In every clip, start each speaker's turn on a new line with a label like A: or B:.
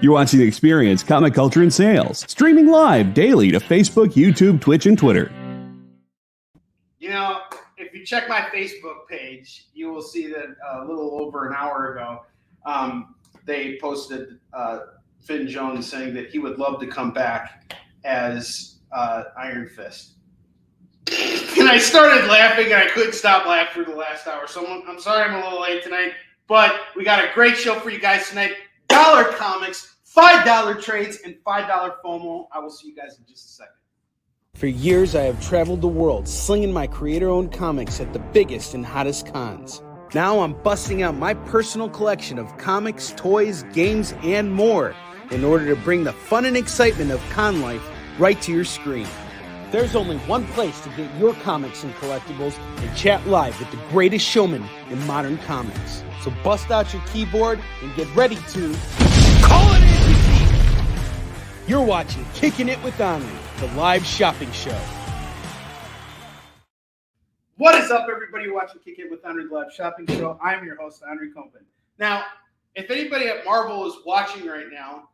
A: You're watching The Experience, Comic Culture and Sales, streaming live daily to Facebook, YouTube, Twitch, and Twitter.
B: You know, if you check my Facebook page, you will see that a little over an hour ago, they posted Finn Jones saying that he would love to come back as Iron Fist. And I started laughing, and I couldn't stop laughing for the last hour. So I'm sorry I'm a little late tonight, but we got a great show for you guys tonight. $1 comics, $5 trades, and $5 FOMO. I will see you guys in just a second.
C: For years, I have traveled the world slinging my creator-owned comics at the biggest and hottest cons. Now I'm busting out my personal collection of comics, toys, games, and more in order to bring the fun and excitement of con life right to your screen. There's only one place to get your comics and collectibles and chat live with the greatest showman in modern comics. So bust out your keyboard and get ready to call it in. You're watching Kickin It With Onrie, the live shopping show.
B: What is up, everybody watching Kick It With Onrie, the live shopping show? I'm your host, Onrie Kompan. Now, if anybody at Marvel is watching right now,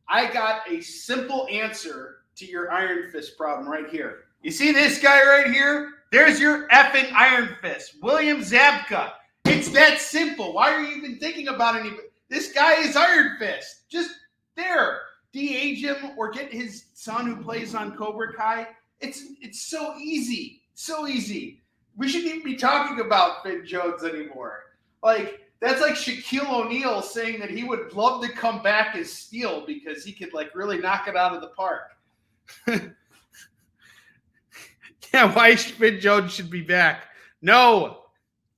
B: I got a simple answer to your Iron Fist problem right here. You see this guy right here? There's your effing Iron Fist, William Zabka. It's that simple. Why are you even thinking about anything? This guy is Iron Fist. Just there. De-age him or get his son who plays on Cobra Kai. It's so easy. So easy. We shouldn't even be talking about Finn Jones anymore. Like, that's like Shaquille O'Neal saying that he would love to come back as Steel because he could, like, really knock it out of the park. Yeah, why Finn Jones should be back. No.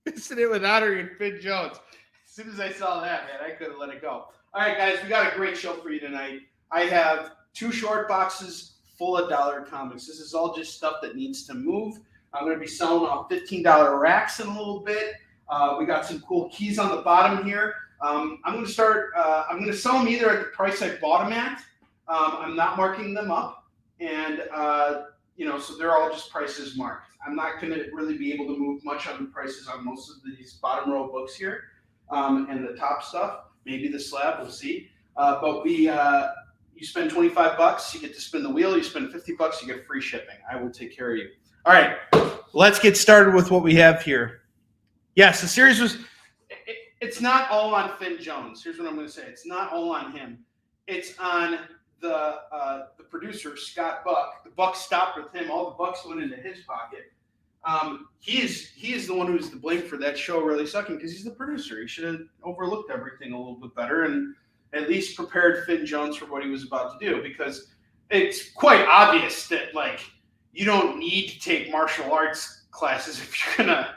B: Kickin It With Onrie and Finn Jones. As soon as I saw that, man, I couldn't let it go. All right, guys, we got a great show for you tonight. I have 2 short boxes full of $1 comics. This is all just stuff that needs to move. I'm going to be selling off $15 racks in a little bit. We got some cool keys on the bottom here. I'm going to sell them either at the price I bought them at. I'm not marking them up. And, so they're all just prices marked. I'm not going to really be able to move much on the prices on most of these bottom row books here and the top stuff. Maybe the slab, we'll see. But you spend $25, you get to spin the wheel. You spend $50, you get free shipping. I will take care of you. All right, let's get started with what we have here. Yes, the series it's not all on Finn Jones. Here's what I'm going to say. It's not all on him. It's on the producer, Scott Buck. The buck stopped with him. All the bucks went into his pocket. He is the one who's to blame for that show really sucking because he's the producer. He should have overlooked everything a little bit better and at least prepared Finn Jones for what he was about to do, because it's quite obvious that, like, you don't need to take martial arts classes if you're going to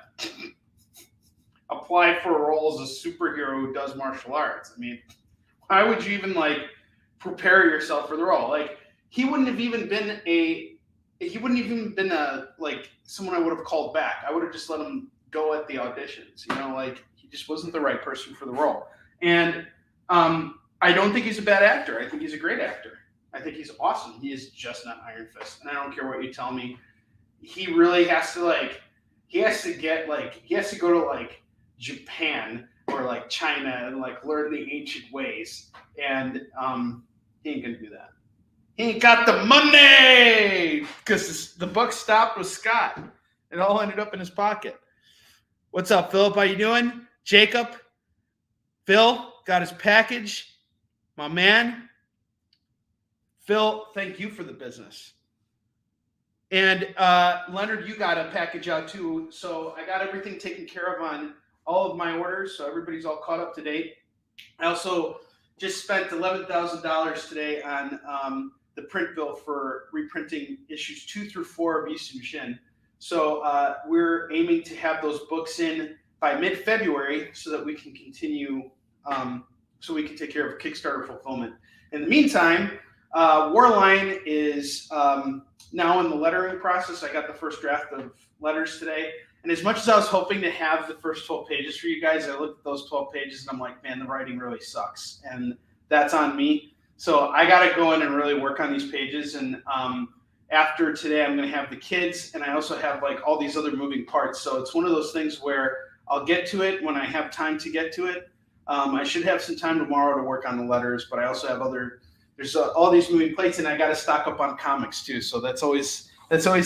B: apply for a role as a superhero who does martial arts. I mean, why would you even, like, prepare yourself for the role? Like, he wouldn't have even been like someone I would have called back. I would have just let him go at the auditions, like he just wasn't the right person for the role. And I don't think he's a bad actor. I think he's a great actor. I think he's awesome. He is just not Iron Fist. And I don't care what you tell me. He really has to go to like Japan or like China and like learn the ancient ways. And he ain't gonna do that. He ain't got the money because the buck stopped with Scott. It all ended up in his pocket. What's up, Philip? How you doing? Jacob? Phil got his package. My man. Phil, thank you for the business. And Leonard, you got a package out too. So I got everything taken care of on all of my orders. So everybody's all caught up to date. I also just spent $11,000 today on the print bill for reprinting issues 2 through 4 of Eastern Shin. So we're aiming to have those books in by mid-February so that we can continue, so we can take care of Kickstarter fulfillment. In the meantime, Warline is now in the lettering process. I got the first draft of letters today. And as much as I was hoping to have the first 12 pages for you guys, I looked at those 12 pages and I'm like, man, the writing really sucks. And that's on me. So I got to go in and really work on these pages. And after today, I'm going to have the kids. And I also have like all these other moving parts. So it's one of those things where I'll get to it when I have time to get to it. I should have some time tomorrow to work on the letters, but I also have there's all these moving plates, and I got to stock up on comics too. So that's always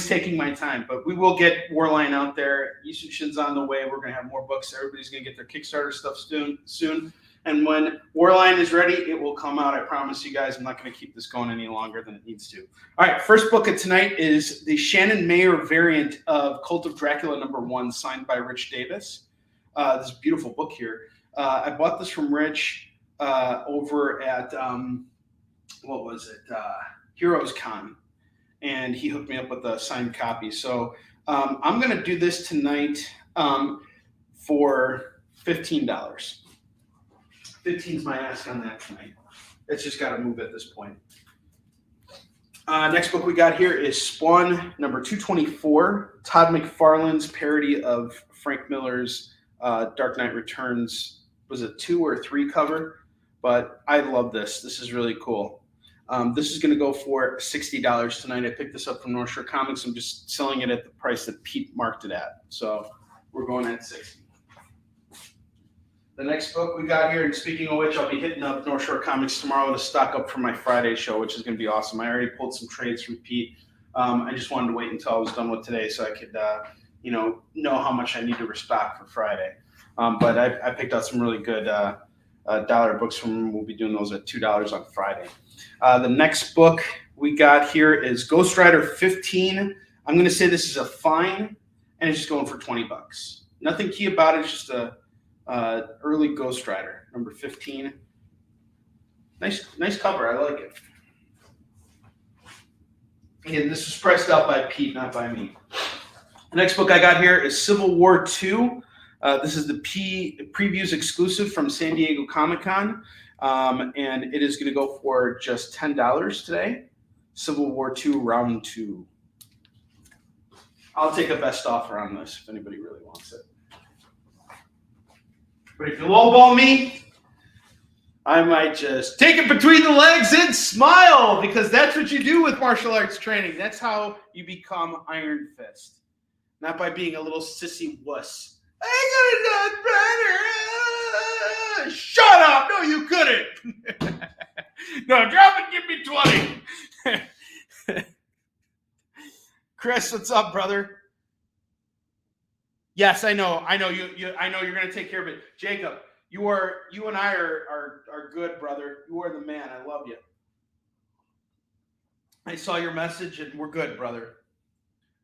B: taking my time. But we will get Warline out there. Yusushin's on the way. We're going to have more books. Everybody's going to get their Kickstarter stuff soon. And when Warline is ready, it will come out. I promise you guys. I'm not going to keep this going any longer than it needs to. All right, first book of tonight is the Shannon Mayer variant of Cult of Dracula #1, signed by Rich Davis. This beautiful book here. I bought this from Rich over at, what was it? Heroes Con. And he hooked me up with a signed copy. So I'm going to do this tonight for $15. 15's my ask on that tonight. It's just got to move at this point. Next book we got here is Spawn #224, Todd McFarlane's parody of Frank Miller's Dark Knight Returns. Was it 2 or 3 cover? But I love this. This is really cool. This is going to go for $60 tonight. I picked this up from North Shore Comics. I'm just selling it at the price that Pete marked it at. So we're going at $60. The next book we got here, and speaking of which, I'll be hitting up North Shore Comics tomorrow to stock up for my Friday show, which is going to be awesome. I already pulled some trades from Pete. I just wanted to wait until I was done with today so I could, know how much I need to restock for Friday. But I picked out some really good dollar books from him. We'll be doing those at $2 on Friday. The next book we got here is Ghost Rider 15. I'm going to say this is a fine, and it's just going for $20. Nothing key about it. It's just a early Ghost Rider, number 15. Nice cover. I like it. Again, this was priced out by Pete, not by me. The next book I got here is Civil War II. This is the previews exclusive from San Diego Comic-Con, and it is going to go for just $10 today. Civil War II Round 2. I'll take a best offer on this if anybody really wants it. But if you lowball me, I might just take it between the legs and smile, because that's what you do with martial arts training. That's how you become Iron Fist. Not by being a little sissy wuss. I could have done better. Shut up. No, you couldn't. No, drop it. Give me 20. Chris, what's up, brother? Yes, I know. I know you. I know you're going to take care of it. Jacob, you and I are good, brother. You are the man. I love you. I saw your message, and we're good, brother.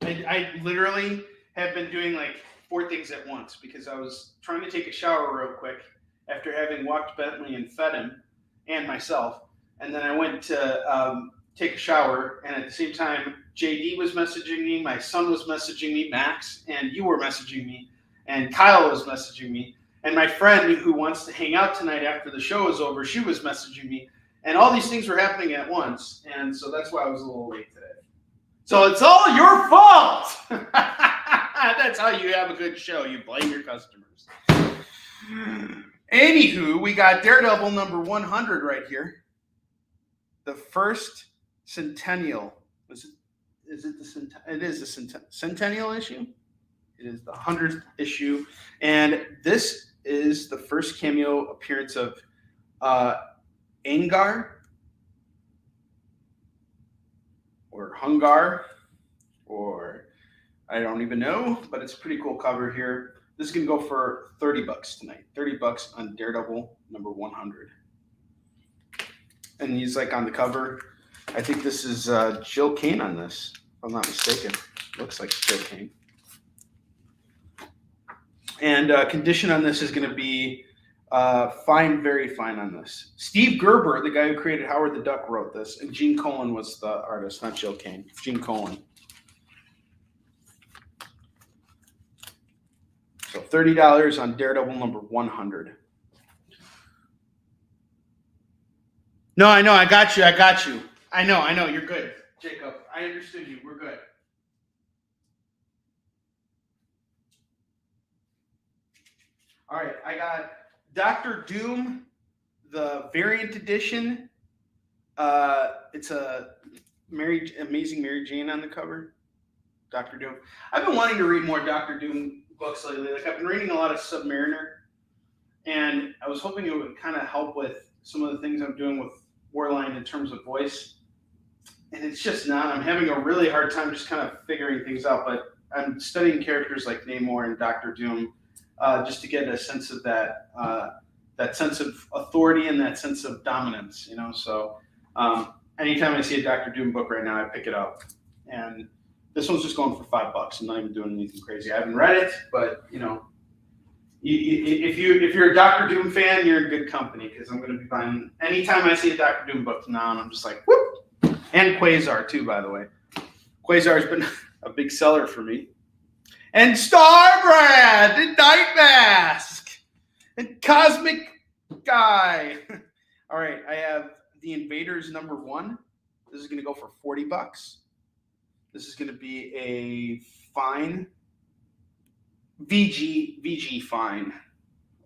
B: I literally have been doing like 4 things at once because I was trying to take a shower real quick after having walked Bentley and fed him and myself. And then I went to take a shower, and at the same time, JD was messaging me, my son was messaging me, Max, and you were messaging me, and Kyle was messaging me, and my friend who wants to hang out tonight after the show is over, she was messaging me, and all these things were happening at once, and so that's why I was a little late today. So it's all your fault! That's how you have a good show. You blame your customers. Anywho, we got Daredevil number 100 right here. The first centennial. Is it the centennial? It is the centennial issue. It is the 100th issue. And this is the first cameo appearance of Angar or Hungar, or I don't even know, but it's a pretty cool cover here. This is going to go for $30 tonight. $30 on Daredevil number 100. And he's like on the cover. I think this is Jill Kane on this, if I'm not mistaken. Looks like Jill Kane. And condition on this is going to be fine, very fine on this. Steve Gerber, the guy who created Howard the Duck, wrote this. And Gene Colan was the artist, not Jill Kane. Gene Colan. So $30 on Daredevil number 100. No, I know. I got you. I know. You're good, Jacob. I understood you. We're good. All right. I got Dr. Doom, the variant edition. It's a Amazing Mary Jane on the cover. Dr. Doom. I've been wanting to read more Dr. Doom books lately. Like, I've been reading a lot of Submariner, And I was hoping it would kind of help with some of the things I'm doing with Warline in terms of voice. And it's just not. I'm having a really hard time just kind of figuring things out. But I'm studying characters like Namor and Doctor Doom just to get a sense of that sense of authority and that sense of dominance, you know. So anytime I see a Doctor Doom book right now, I pick it up. And this one's just going for $5. I'm not even doing anything crazy. I haven't read it, but you know, if you're a Doctor Doom fan, you're in good company because I'm going to be buying anytime I see a Doctor Doom book now, and I'm just like, whoop. And Quasar too, by the way. Quasar has been a big seller for me. And Starbrand and Night Mask and Cosmic Guy. All right, I have The Invaders #1. This is going to go for $40. This is going to be a fine VG fine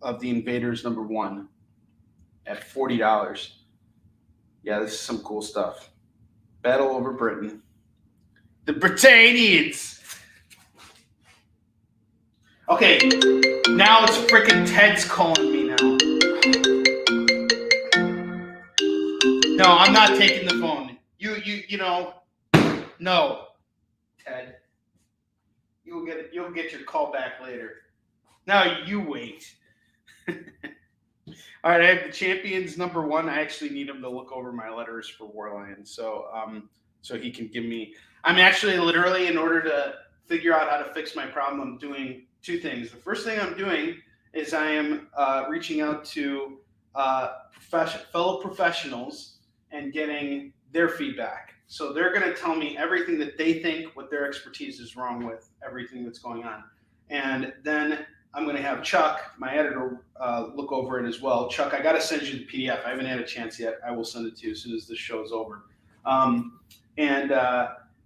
B: of The Invaders #1 at $40. Yeah, this is some cool stuff. Battle over Britain. The Britannians. Okay, now it's freaking Ted's calling me now. No, I'm not taking the phone. You know, no, Ted. You'll get your call back later. Now you wait. All right, I have the Champions #1. I actually need him to look over my letters for Warlion, so he can give me. I'm actually literally, in order to figure out how to fix my problem, I'm doing two things. The first thing I'm doing is I am reaching out to fellow professionals and getting their feedback. So they're going to tell me everything that they think, what their expertise is wrong with, everything that's going on, and then I'm going to have Chuck, my editor, look over it as well. Chuck, I got to send you the PDF. I haven't had a chance yet. I will send it to you as soon as this show's over.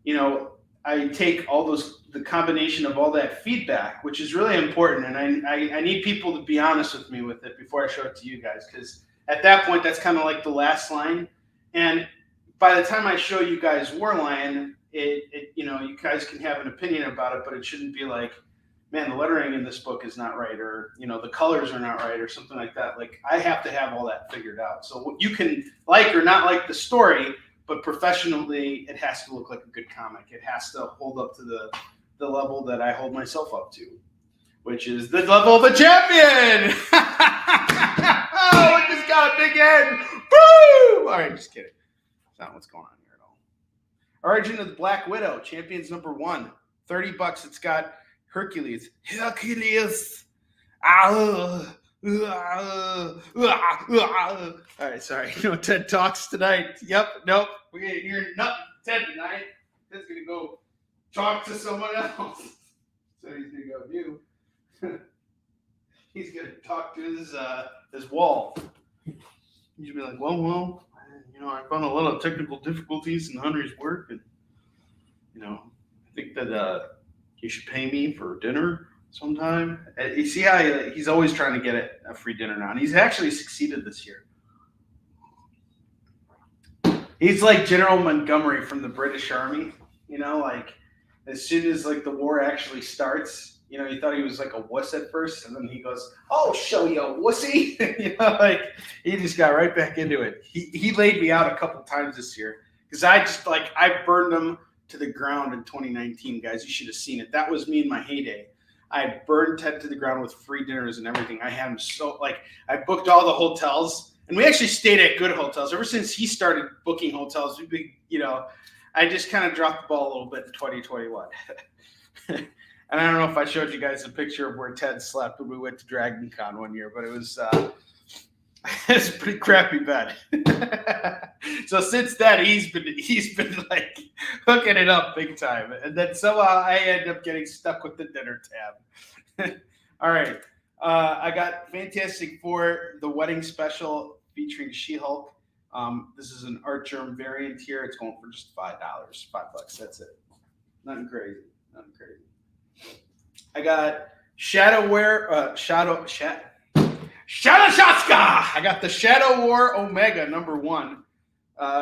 B: You know, I take all the combination of all that feedback, which is really important. And I need people to be honest with me with it before I show it to you guys. Because at that point, that's kind of like the last line. And by the time I show you guys Warlion, you know, you guys can have an opinion about it, but it shouldn't be like, man, the lettering in this book is not right, or, you know, the colors are not right, or something like that. Like, I have to have all that figured out. So you can like or not like the story, but professionally, it has to look like a good comic. It has to hold up to the level that I hold myself up to, which is the level of a champion. Oh, it just got a big head. Woo! All right, just kidding. That's not what's going on here at all. Origin of the Black Widow, Champions #1, $30. It's got Hercules. All right, sorry. No TED Talks tonight. Yep, nope. We ain't hearing nothing TED tonight. Ted's going to go talk to someone else. So he's going to go view. He's going to talk to his wall. He's going to be like, well, you know, I found a lot of technical difficulties in Onrie's work. And, you know, I think that you should pay me for dinner sometime. You see how he's always trying to get a free dinner now. And he's actually succeeded this year. He's like General Montgomery from the British Army. You know, like as soon as like the war actually starts, you know, you thought he was like a wuss at first. And then he goes, "I'll show you a wussy." You know, like he just got right back into it. He laid me out a couple times this year because I burned him to the ground in 2019, guys. You should have seen it. That was me in my heyday. I burned Ted to the ground with free dinners and everything. I had him I booked all the hotels, and we actually stayed at good hotels. Ever since he started booking hotels, I just kind of dropped the ball a little bit in 2021. And I don't know if I showed you guys a picture of where Ted slept when we went to Dragon Con one year, but it was it's a pretty crappy bed. So since then, he's been like hooking it up big time, and then somehow I end up getting stuck with the dinner tab. All right, I got Fantastic Four: The Wedding Special featuring She-Hulk. This is an Art Germ variant here. It's going for just $5, $5. That's it. Nothing crazy. I got Shadow Shotska! I got the Shadow War Omega #1.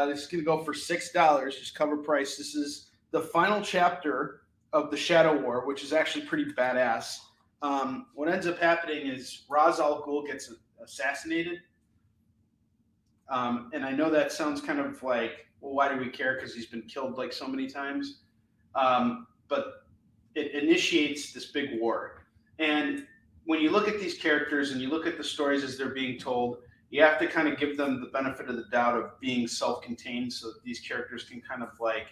B: This is going to go for $6, just cover price. This is the final chapter of the Shadow War, which is actually pretty badass. what ends up happening is Ra's al Ghul gets assassinated. And I know that sounds kind of like, well, why do we care? Because he's been killed like so many times. But it initiates this big war. And when you look at these characters and you look at the stories as they're being told, you have to kind of give them the benefit of the doubt of being self-contained so that these characters can kind of like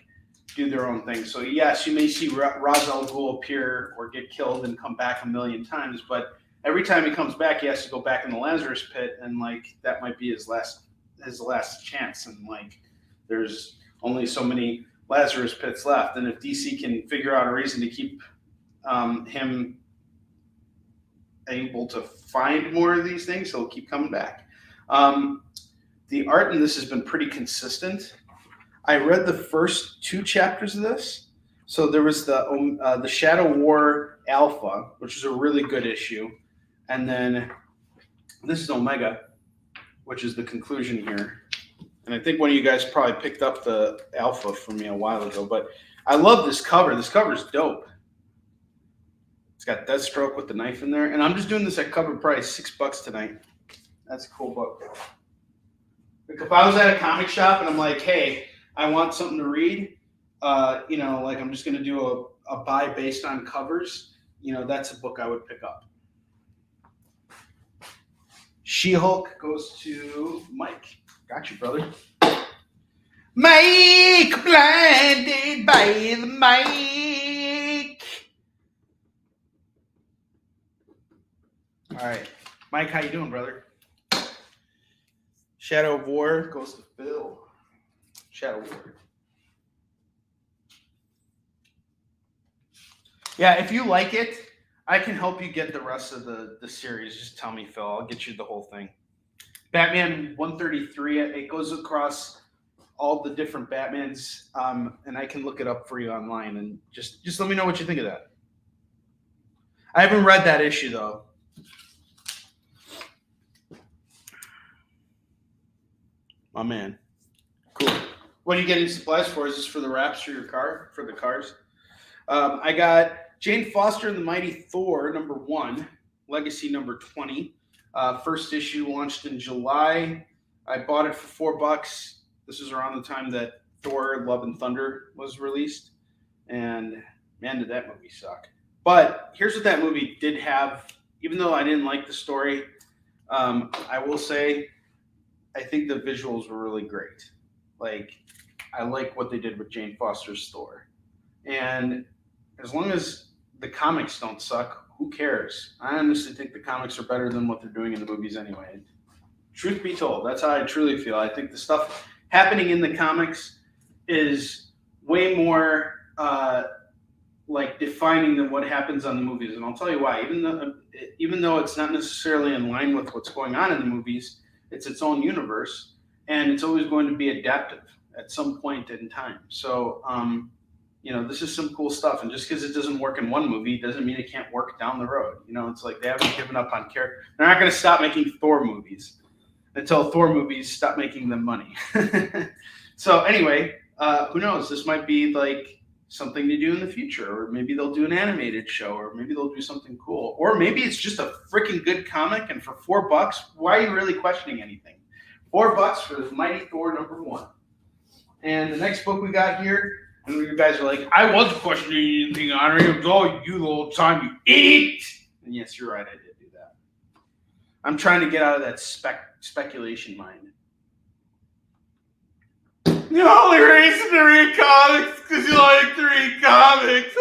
B: do their own thing. So yes, you may see Ra's al Ghul appear or get killed and come back a million times, but every time he comes back, he has to go back in the Lazarus pit, and like that might be his last chance. And like there's only so many Lazarus pits left, and if DC can figure out a reason to keep him able to find more of these things, he'll keep coming back. The art in this has been pretty consistent. I read the first 2 chapters of this. So there was the Shadow War Alpha, which is a really good issue, and then this is Omega, which is the conclusion here. And I think one of you guys probably picked up the Alpha from me a while ago, but I love this cover. This cover's dope. It's got Deathstroke with the knife in there, and I'm just doing this at cover price, $6 tonight. That's a cool book. Like if I was at a comic shop and I'm like, hey, I want something to read, like I'm just going to do a buy based on covers, that's a book I would pick up. She-Hulk goes to Mike. Got you, brother. Mike, blinded by the mic. All right. Mike, how you doing, brother? Shadow of War goes to Phil. Shadow of War. Yeah, if you like it, I can help you get the rest of the series. Just tell me, Phil. I'll get you the whole thing. Batman 133, it goes across all the different Batmans, and I can look it up for you online. And just let me know what you think of that. I haven't read that issue, though. My man. Cool. What are you getting supplies for? Is this for the wraps for your car? For the cars? I got Jane Foster and the Mighty Thor, #1, Legacy #20. First issue launched in July. I bought it for $4. This was around the time that Thor: Love and Thunder was released. And man, did that movie suck. But here's what that movie did have. Even though I didn't like the story, I will say I think the visuals were really great. Like, I like what they did with Jane Foster's Thor. And as long as the comics don't suck, who cares? I honestly think the comics are better than what they're doing in the movies anyway. Truth be told, that's how I truly feel. I think the stuff happening in the comics is way more like defining than what happens on the movies. And I'll tell you why. Even though it's not necessarily in line with what's going on in the movies, it's its own universe, and it's always going to be adaptive at some point in time. So, this is some cool stuff. And just because it doesn't work in one movie doesn't mean it can't work down the road. It's like they haven't given up on character. They're not going to stop making Thor movies until Thor movies stop making them money. So anyway, who knows? This might be like something to do in the future, or maybe they'll do an animated show, or maybe they'll do something cool, or maybe it's just a freaking good comic. And for $4, why are you really questioning anything? $4 for the Mighty Thor #1. And the next book we got here, and you guys are like, I wasn't questioning anything, Onrie. It was all you the whole time, you idiot. And yes, you're right, I did do that. I'm trying to get out of that speculation mind. The only reason to read comics is because you like to read comics.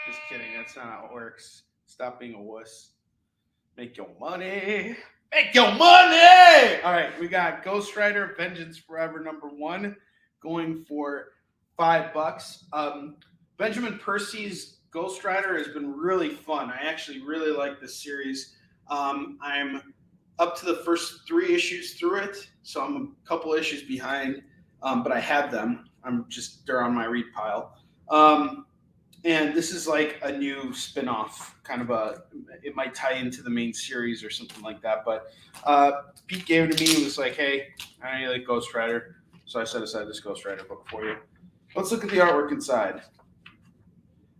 B: Just kidding, that's not how it works. Stop being a wuss. Make your money. Make your money! All right, we got Ghost Rider Vengeance Forever #1 going for $5. Benjamin Percy's Ghost Rider has been really fun. I actually really like this series. I'm up to the first 3 issues through it, so I'm a couple issues behind, but I have them. They're on my read pile. And this is like a new spin-off, kind of it might tie into the main series or something like that. But Pete gave it to me and was like, hey, I know you like Ghost Rider. So I set aside this Ghost Rider book for you. Let's look at the artwork inside.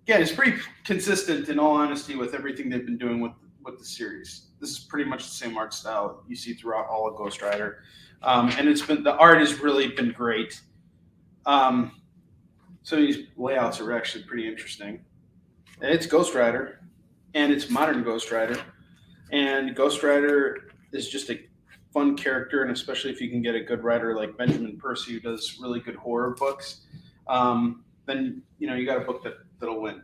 B: again, it's pretty consistent in all honesty with everything they've been doing with the series. This is pretty much the same art style you see throughout all of Ghost Rider. And the art has really been great. So these layouts are actually pretty interesting. And it's Ghost Rider, and it's modern Ghost Rider. And Ghost Rider is just a fun character, and especially if you can get a good writer like Benjamin Percy, who does really good horror books, then you got a book that'll win.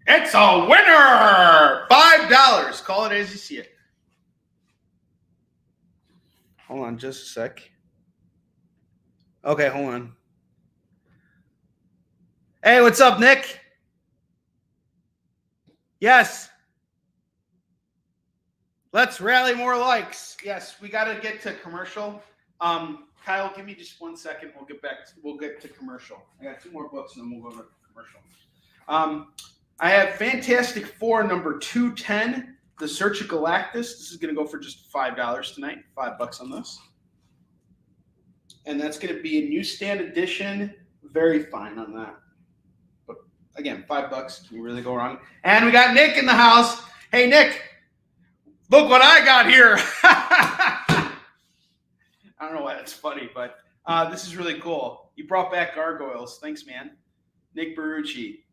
B: It's a winner! $5. Call it as you see it. Hold on just a sec. Okay, hold on. Hey, what's up, Nick? Yes. Let's rally more likes. Yes, we got to get to commercial. Kyle, give me just 1 second. We'll get to commercial. I got 2 more books, and then we'll go to commercial. I have Fantastic Four number 210, The Search of Galactus. This is going to go for just $5 tonight. $5 on this. And that's going to be a newsstand edition. Very fine on that. But again, $5. Can you really go wrong? And we got Nick in the house. Hey, Nick. Look what I got here. I don't know why that's funny, but this is really cool. You brought back Gargoyles. Thanks, man. Nick Barucci.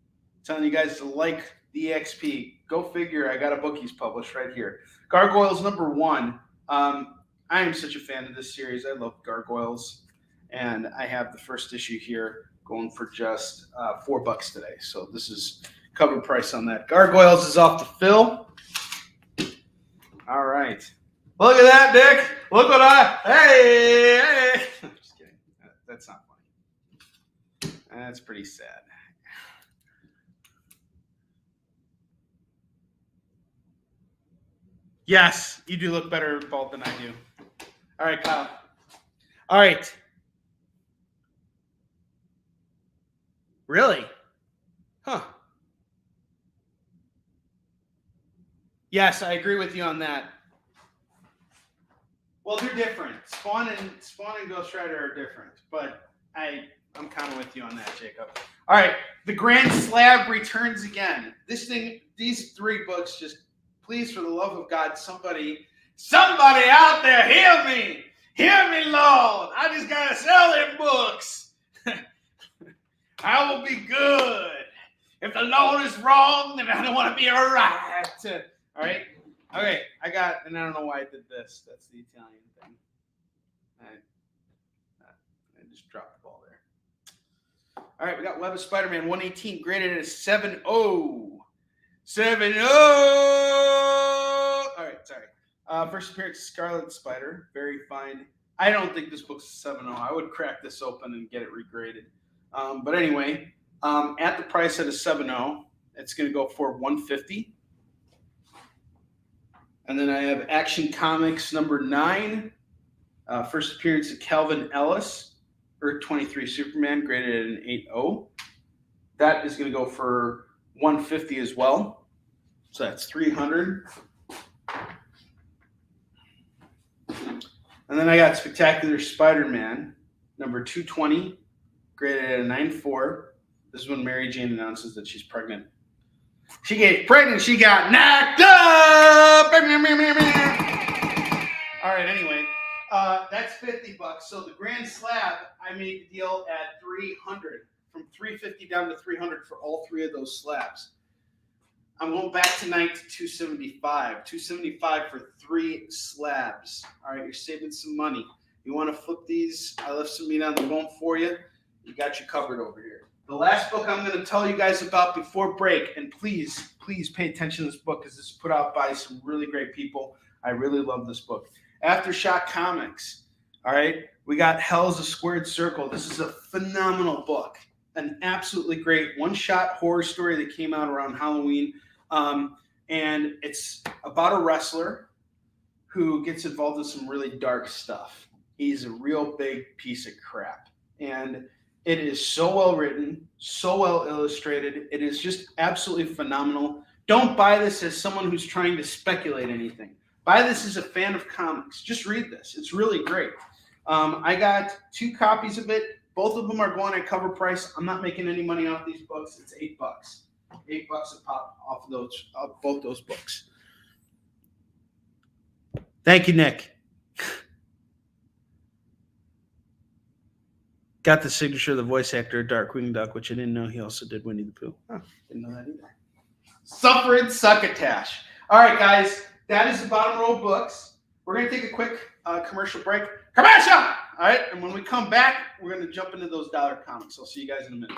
B: Telling you guys to like the EXP. Go figure. I got a book he's published right here. Gargoyles number 1. I am such a fan of this series. I love Gargoyles. And I have the first issue here going for just $4 today. So this is cover price on that. Gargoyles is off the fill. All right. Look at that, Dick. Look what hey. I'm just kidding. That's not funny. That's pretty sad. Yes, you do look better bald than I do. All right, Kyle. All right. Really? Huh. Yes, I agree with you on that. Well, they're different. Spawn and Ghost Rider are different, but I'm kind of with you on that, Jacob. All right, the Grand Slab returns again. These 3 books, just please, for the love of God, somebody out there, hear me, Lord. I just gotta sell them books. I will be good. If the Lord is wrong, then I don't want to be right. All right. Okay. I don't know why I did this. That's the Italian thing. I just dropped the ball there. All right. We got Web of Spider-Man 118 graded as 7.0. 7.0. All right. Sorry. First appearance, Scarlet Spider. Very fine. I don't think this book's a 7.0. I would crack this open and get it regraded. But anyway, at the price at a 7.0, it's going to go for $150. And then I have Action Comics number 9, first appearance of Calvin Ellis, Earth 23 Superman, graded at an 8.0. That is going to go for $150 as well. So that's $300. And then I got Spectacular Spider-Man number 220, graded at a 9.4. This is when Mary Jane announces that she's pregnant. She gets pregnant. She got knocked up. All right. Anyway, that's $50. So the Grand Slab, I made the deal at $300, from $350 down to $300 for all 3 of those slabs. I'm going back tonight to $275. $275 for 3 slabs. All right. You're saving some money. You want to flip these? I left some meat on the bone for you. You got you covered over here. The last book I'm going to tell you guys about before break, and please pay attention to this book because this is put out by some really great people. I really love this book. Aftershock Comics. All right, we got Hell's a Squared Circle. This is a phenomenal book, an absolutely great one-shot horror story that came out around Halloween, and it's about a wrestler who gets involved in some really dark stuff. He's a real big piece of crap, and it is so well written, so well illustrated. It is just absolutely phenomenal. Don't buy this as someone who's trying to speculate anything. Buy this as a fan of comics. Just read this. It's really great. I got 2 copies of it. Both of them are going at cover price. I'm not making any money off these books. It's $8. $8 a pop off of both those books. Thank you, Nick. Got the signature of the voice actor of Darkwing Duck, which I didn't know he also did Winnie the Pooh. Huh, didn't know that either. Suffering Succotash. All right, guys, that is the bottom row of books. We're going to take a quick commercial break. Commercial! All right, and when we come back, we're going to jump into those dollar comics. I'll see you guys in a minute.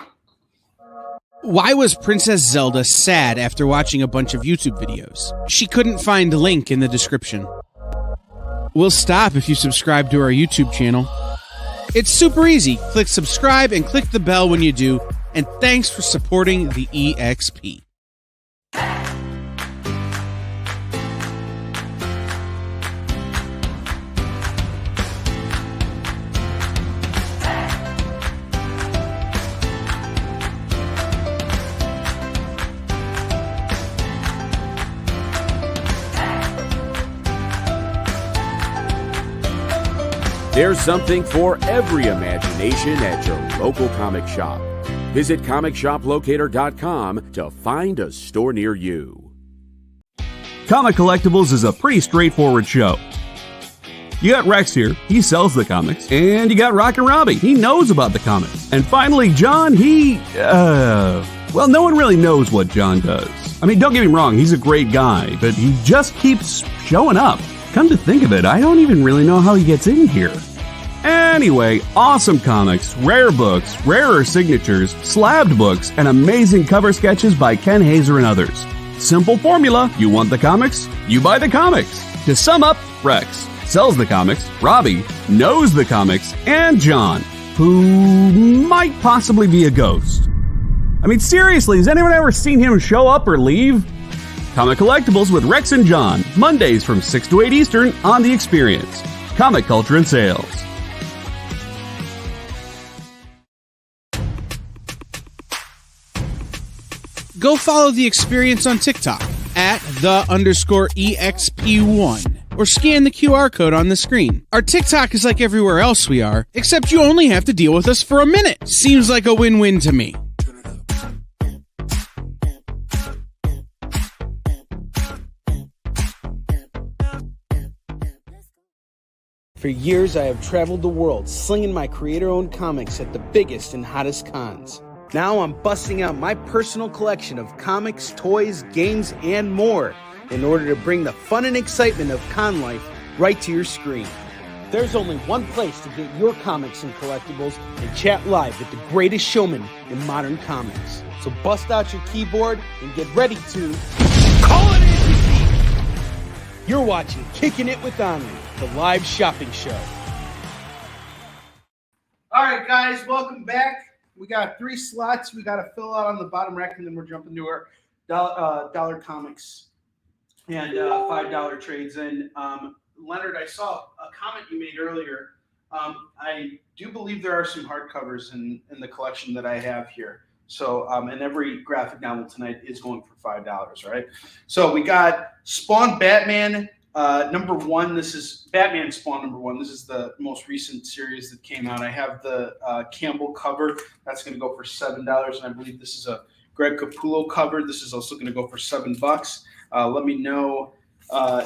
C: Why was Princess Zelda sad after watching a bunch of YouTube videos? She couldn't find a link in the description. We'll stop if you subscribe to our YouTube channel. It's super easy. Click subscribe and click the bell when you do. And thanks for supporting the EXP.
D: There's something for every imagination at your local comic shop. Visit ComicShopLocator.com to find a store near you.
A: Comic Collectibles is a pretty straightforward show. You got Rex here, he sells the comics, and you got Rockin' Robbie, he knows about the comics. And finally, John, well, no one really knows what John does. I mean, don't get me wrong, he's a great guy, but he just keeps showing up. Come to think of it, I don't even really know how he gets in here. Anyway, awesome comics, rare books, rarer signatures, slabbed books, and amazing cover sketches by Ken Hazer and others. Simple formula, you want the comics, you buy the comics. To sum up, Rex sells the comics, Robbie knows the comics, and John, who might possibly be a ghost. I mean, seriously, has anyone ever seen him show up or leave? Comic Collectibles with Rex and John, Mondays from 6 to 8 Eastern on The Experience. Comic Culture and Sales.
C: Go follow The Experience on TikTok at @the_EXP1 or scan the QR code on the screen. Our TikTok is like everywhere else we are, except you only have to deal with us for a minute. Seems like a win-win to me. For years, I have traveled the world slinging my creator-owned comics at the biggest and hottest cons. Now I'm busting out my personal collection of comics, toys, games, and more in order to bring the fun and excitement of con life right to your screen. There's only one place to get your comics and collectibles and chat live with the greatest showman in modern comics. So bust out your keyboard and get ready to call it in! You're watching Kickin' It With Onrie, the live shopping show.
B: All right, guys, welcome back. We got 3 slots we got to fill out on the bottom rack, and then we're jumping to our dollar comics and $5 trades. And Leonard, I saw a comment you made earlier. I do believe there are some hardcovers in the collection that I have here. So, and every graphic novel tonight is going for $5, right? So we got Spawn Batman #1. This is Batman Spawn #1. This is the most recent series that came out. I have the Campbell cover. That's going to go for $7, and I believe this is a Greg Capullo cover. This is also going to go for $7. Let me know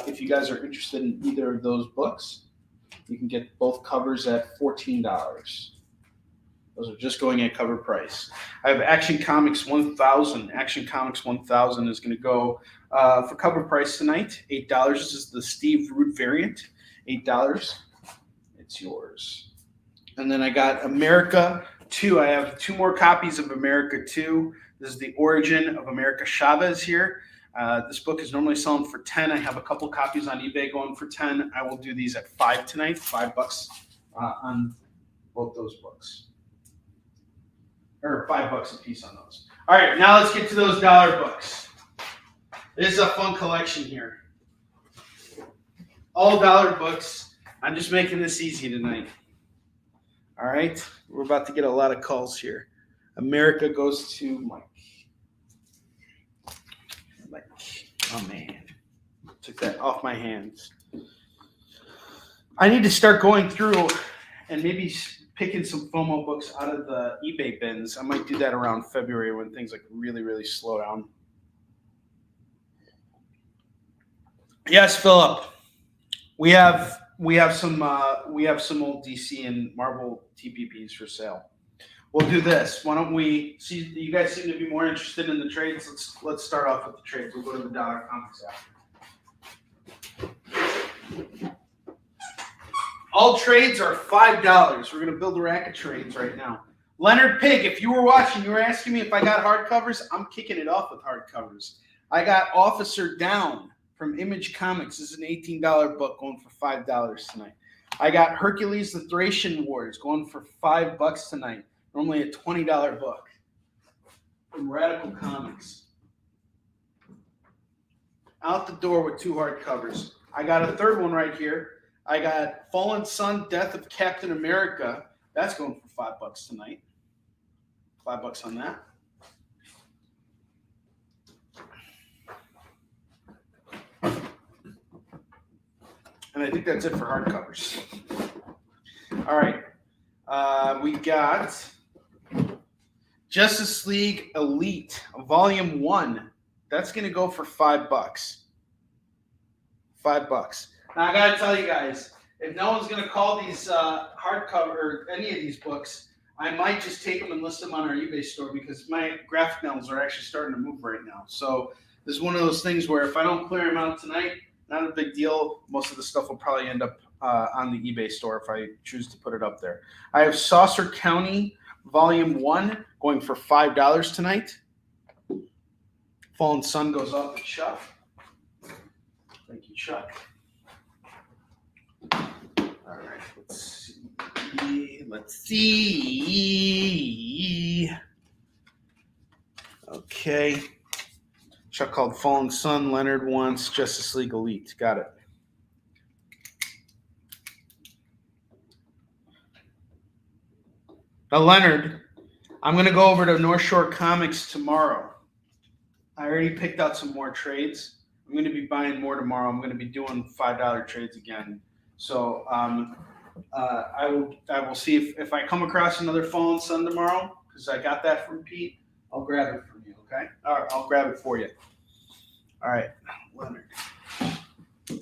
B: if you guys are interested in either of those books. You can get both covers at $14. Those are just going at cover price. I have Action Comics 1000. Action Comics 1000 is going to go for cover price tonight, $8. This is the Steve Root variant, $8. It's yours. And then I got America 2. I have 2 more copies of America 2. This is the Origin of America Chavez here. This book is normally selling for $10. I have a couple copies on eBay going for $10. I will do these at $5 tonight, $5 on both those books. Or $5 a piece on those. All right, now let's get to those dollar books. This is a fun collection here. All dollar books. I'm just making this easy tonight. All right, we're about to get a lot of calls here. America goes to Mike. Oh man, took that off my hands. I need to start going through and maybe
C: picking some FOMO books out of the eBay bins. I might do that around February when things like really, really slow down. Yes, Philip. We have some old DC and Marvel TPPs for sale. We'll do this. Why don't we see? You guys seem to be more interested in the trades. Let's start off with the trades. We'll go to the Dollar Comics app. All trades are $5. We're gonna build a rack of trades right now. Leonard Pig, if you were watching, you were asking me if I got hardcovers. I'm kicking it off with hardcovers. I got Officer Down from Image Comics. This is an $18 book going for $5 tonight. I got Hercules: The Thracian Wars going for $5 tonight. Normally a $20 book from Radical Comics. Out the door with 2 hardcovers. I got a third one right here. I got Fallen Sun: Death of Captain America. That's going for $5 tonight. $5 on that. And I think that's it for hardcovers. All right. We got Justice League Elite, Volume 1. That's going to go for $5. $5. Now, I got to tell you guys, if no one's going to call these hardcover or any of these books, I might just take them and list them on our eBay store because my graphic novels are actually starting to move right now. So this is one of those things where if I don't clear them out tonight, not a big deal. Most of the stuff will probably end up on the eBay store if I choose to put it up there. I have Saucer County Volume 1 going for $5 tonight. Fallen Sun goes off to Chuck. Thank you, Chuck. All right, let's see. Okay. Chuck called Fallen Sun. Leonard wants Justice League Elite. Got it. Now, Leonard, I'm going to go over to North Shore Comics tomorrow. I already picked out some more trades. I'm going to be buying more tomorrow. I'm going to be doing $5 trades again. So I will see if I come across another Fallen Sun tomorrow, because I got that from Pete. I'll grab it from you, okay? All right, I'll grab it for you. All right, Leonard.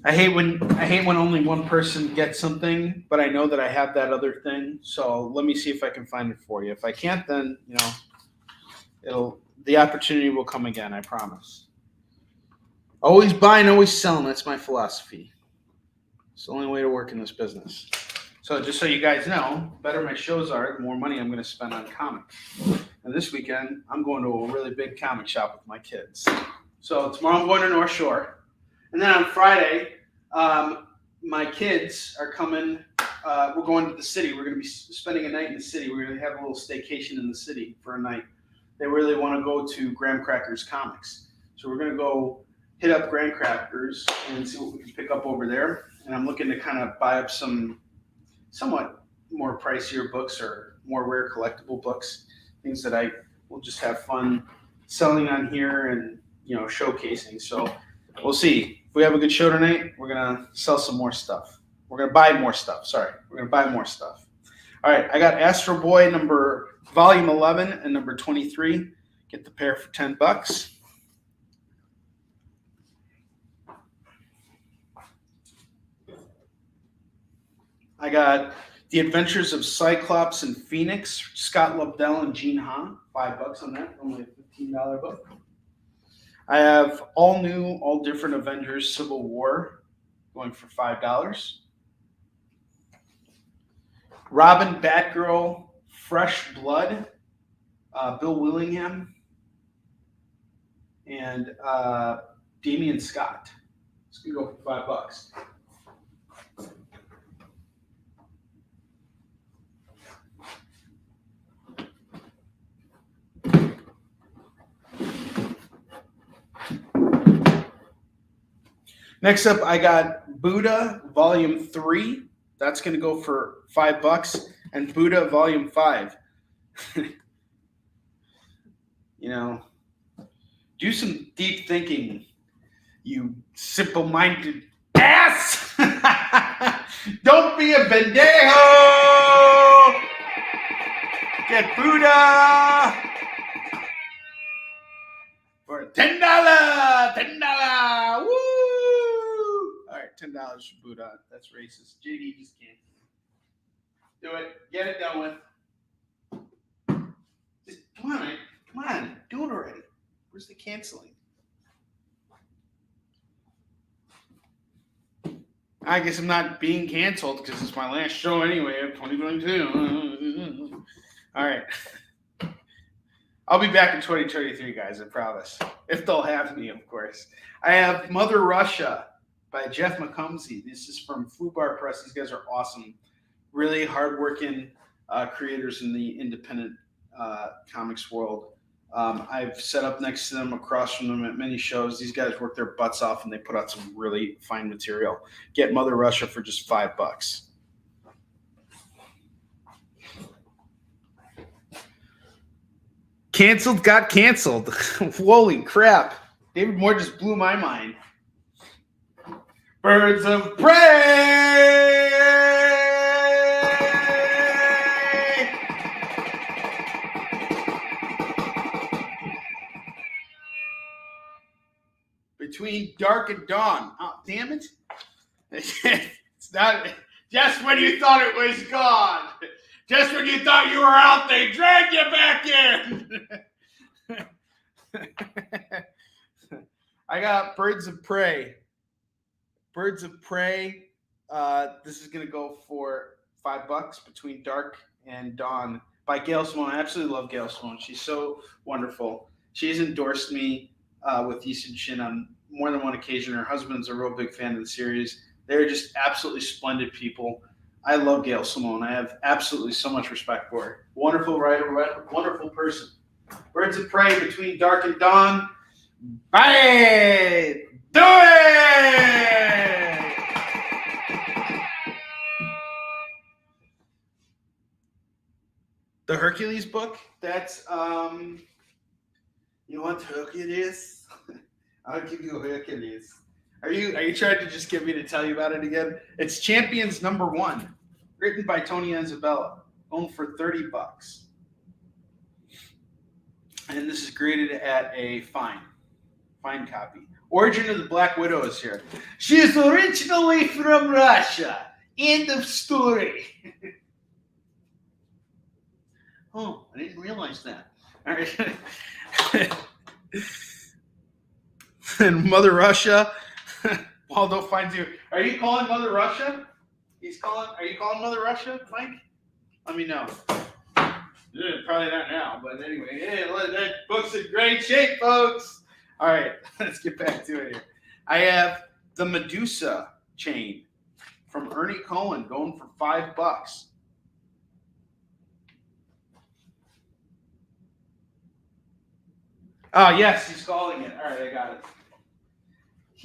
C: I hate when only one person gets something, but I know that I have that other thing. So let me see if I can find it for you. If I can't, then the opportunity will come again. I promise. Always buying, always selling. That's my philosophy. It's the only way to work in this business. So just so you guys know, the better my shows are, the more money I'm going to spend on comics. And this weekend, I'm going to a really big comic shop with my kids. So tomorrow I'm going to North Shore. And then on Friday, my kids are coming. We're going to the city. We're going to be spending a night in the city. We're going to have a little staycation in the city for a night. They really want to go to Graham Crackers Comics. So we're going to go hit up Graham Crackers and see what we can pick up over there. And I'm looking to kind of buy up some somewhat more pricier books or more rare collectible books, things that I will just have fun selling on here and, showcasing. So we'll see. If we have a good show tonight, we're going to sell some more stuff. We're going to buy more stuff. We're going to buy more stuff. All right. I got Astro Boy volume 11 and number 23. Get the pair for $10. I got The Adventures of Cyclops and Phoenix, Scott Lobdell and Gene Hahn. $5 on that, only a $15 book. I have All New, All Different Avengers Civil War going for $5. Robin, Batgirl, Fresh Blood, Bill Willingham, and Damian Scott. It's going to go for $5. Next up, I got Buddha Volume 3. That's going to go for $5. And Buddha Volume 5. Do some deep thinking, you simple-minded ass. Don't be a pendejo.
B: Get Buddha for $10. $10. Woo! All right, $10 for Buddha. That's racist. JD just can't. Do it. Get it done with. Just, come on. Do it already. Where's the canceling? I guess I'm not being canceled because it's my last show anyway of 2022. All right. I'll be back in 2023, guys, I promise. If they'll have me, of course. I have Mother Russia by Jeff McCumsey. This is from Fubar Press. These guys are awesome. Really hardworking creators in the independent comics world. I've set up next to them, across from them at many shows. These guys work their butts off, and they put out some really fine material. Get Mother Russia for just $5. Canceled got canceled. Holy crap. David Moore just blew my mind. Birds of Prey! Between dark and dawn. Oh, damn it. It's not just when you thought it was gone. Just when you thought you were out, they dragged you back in. I got Birds of Prey. Birds of Prey. This is going to go for $5 Between Dark and Dawn by Gail Simone. I absolutely love Gail Simone. She's so wonderful. She's endorsed me with Easton Shin on more than one occasion. Her husband's a real big fan of the series. They're just absolutely splendid people. I love Gail Simone. I have absolutely so much respect for her. Wonderful writer, wonderful person. Birds of Prey, Between Dark and Dawn. Bye! Do it! The Hercules book. That's you want Hercules? I'll give you Hercules. Are you trying to just get me to tell you about it again? It's Champions #1, written by Tony Isabella, owned for $30. And this is graded at a fine copy. Origin of the Black Widow is here. She is originally from Russia. End of story. Oh, I didn't realize that. All right. And Mother Russia. Waldo finds you. Are you calling Mother Russia? Are you calling Mother Russia, Mike? Let me know. Probably not now, but anyway. Hey, that book's in great shape, folks. All right, let's get back to it here. I have the Medusa chain from Onrie Kompan going for $5. Oh, yes, he's calling it. All right, I got it.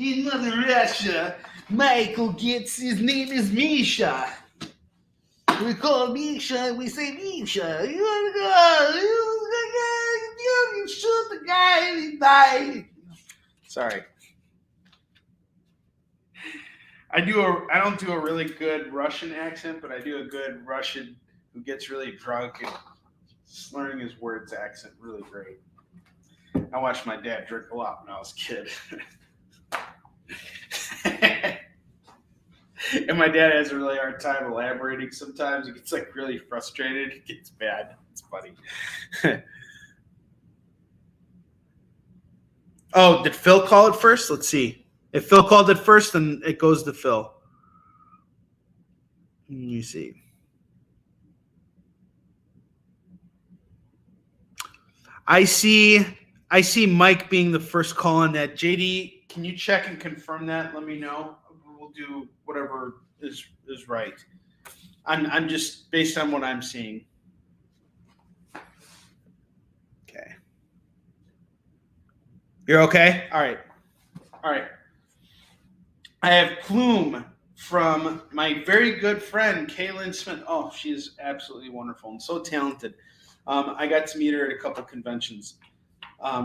B: In Mother Russia, Michael gets his name is Misha. We call Misha, we say Misha. You want to go? You shoot the guy and he died. Sorry. I don't do a really good Russian accent, but I do a good Russian who gets really drunk and slurring his words accent really great. I watched my dad drink a lot when I was a kid. And my dad has a really hard time elaborating sometimes. He gets like really frustrated. It gets bad. It's funny. Oh, did Phil call it first? Let's see. If Phil called it first, then it goes to Phil. Let me see. I see Mike being the first call on that. JD, can you check and confirm that? Let me know. We'll do whatever is right. I'm just based on what I'm seeing. Okay. You're okay? All right. I have Plume from my very good friend, Kaylin Smith. Oh, she is absolutely wonderful and so talented. I got to meet her at a couple conventions.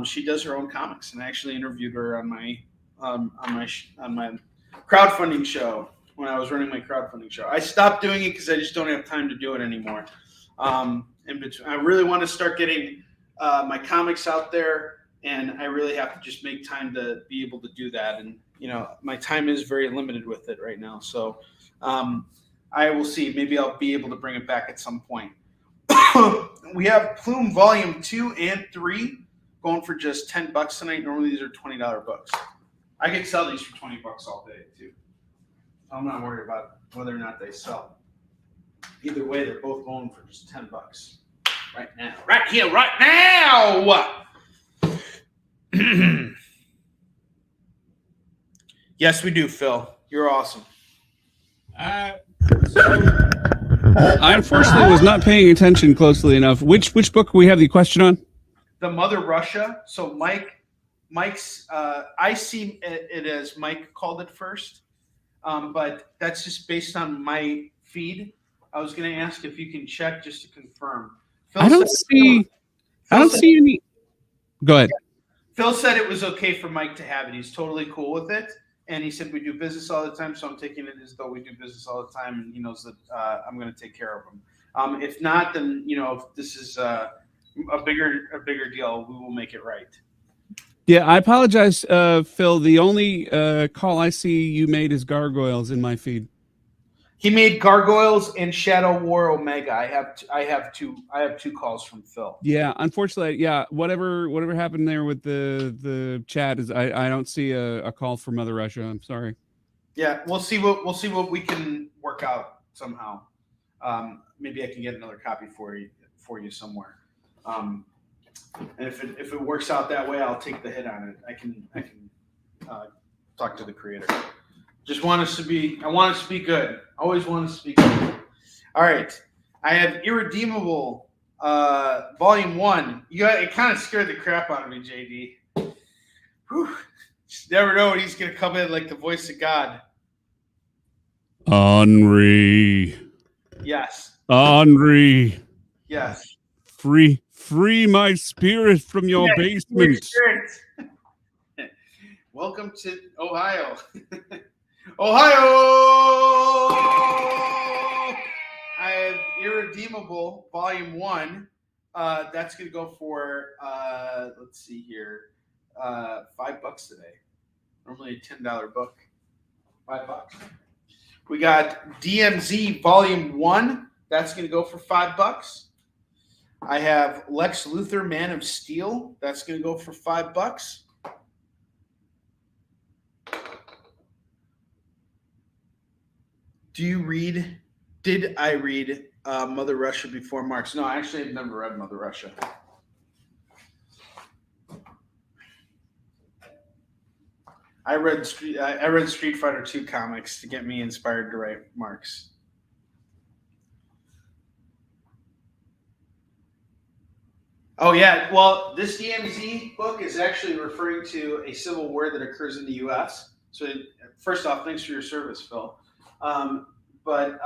B: She does her own comics, and I actually interviewed her on my crowdfunding show when I was running my crowdfunding show. I stopped doing it because I just don't have time to do it anymore. I really want to start getting my comics out there, and I really have to just make time to be able to do that. And my time is very limited with it right now. So I will see. Maybe I'll be able to bring it back at some point. We have Plume Volume 2 and 3 going for just $10 tonight. Normally these are $20 books. I could sell these for $20 all day too. I'm not worried about whether or not they sell. Either way, they're both going for just $10 right now. Right here, right now. Yes, we do, Phil. You're awesome.
A: I unfortunately was not paying attention closely enough. Which book we have the question on?
B: The Mother Russia. So Mike's I see it as Mike called it first, but that's just based on my feed. I was going to ask if you can check just to confirm.
A: I don't see any. Go ahead.
B: Phil said it was okay for Mike to have it. He's totally cool with it. And he said, we do business all the time, so I'm taking it as though we do business all the time, and he knows that I'm going to take care of him. If not, then, if this is a bigger deal, we will make it right.
A: Yeah, I apologize, Phil. The only call I see you made is gargoyles in my feed.
B: He made Gargoyles and Shadow War Omega. I have two calls from Phil.
A: Yeah, unfortunately, yeah. Whatever happened there with the chat is I don't see a call for Mother Russia. I'm sorry.
B: Yeah, we'll see what we can work out somehow. Maybe I can get another copy for you somewhere. And if it works out that way, I'll take the hit on it. I can talk to the creator. I want us to be good. Always want us to be good. All right. I have Irredeemable Volume 1. It kind of scared the crap out of me, JD. Whew. Just never know when he's going to come in like the voice of God.
A: Onrie.
B: Yes.
A: Onrie.
B: Yes.
A: Free my spirit from your basement.
B: Welcome to Ohio. Ohio! I have Irredeemable Volume 1. That's going to go for, let's see here, $5 today. Normally a $10 book. $5. We got DMZ Volume 1. That's going to go for $5. I have Lex Luthor Man of Steel. That's going to go for $5. Did I read Mother Russia before Marx? No, actually, I've never read Mother Russia. I read Street Fighter 2 comics to get me inspired to write Marx. Oh, yeah. Well, this DMZ book is actually referring to a civil war that occurs in the U.S. So, first off, thanks for your service, Phil. But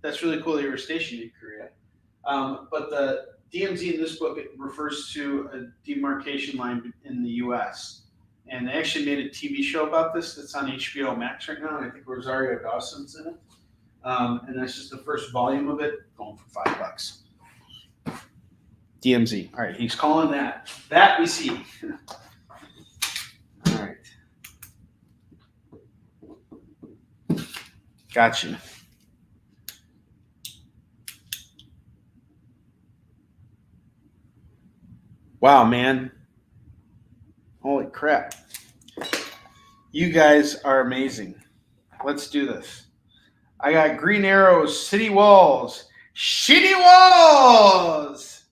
B: that's really cool that you were stationed in Korea. But the DMZ in this book, it refers to a demarcation line in the U.S. And they actually made a TV show about this that's on HBO Max right now. And I think Rosario Dawson's in it. And that's just the first volume of it, going for $5. DMZ. All right, he's calling that. That we see. All right. Gotcha. Wow, man. Holy crap. You guys are amazing. Let's do this. I got Green Arrow's City Walls. Shitty Walls!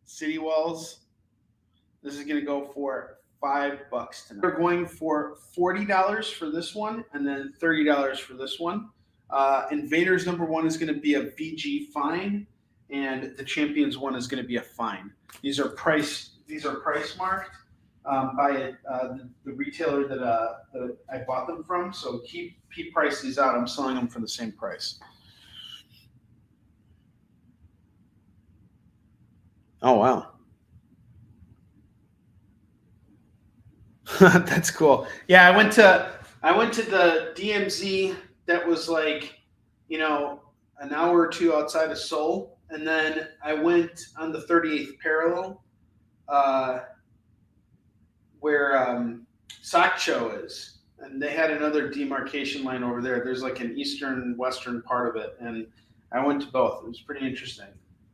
B: City Walls. This is going to go for $5 tonight. We're going for $40 for this one and then $30 for this one. Invaders number 1 is going to be a VG fine, and the Champions one is going to be a fine. These are price marked by the retailer that I bought them from. So keep price these out. I'm selling them for the same price. Oh wow. That's cool. Yeah, I went to the DMZ that was like, an hour or two outside of Seoul, And then I went on the 38th parallel, where Sakcho is. And they had another demarcation line over there. There's like an eastern, western part of it. And I went to both. It was pretty interesting.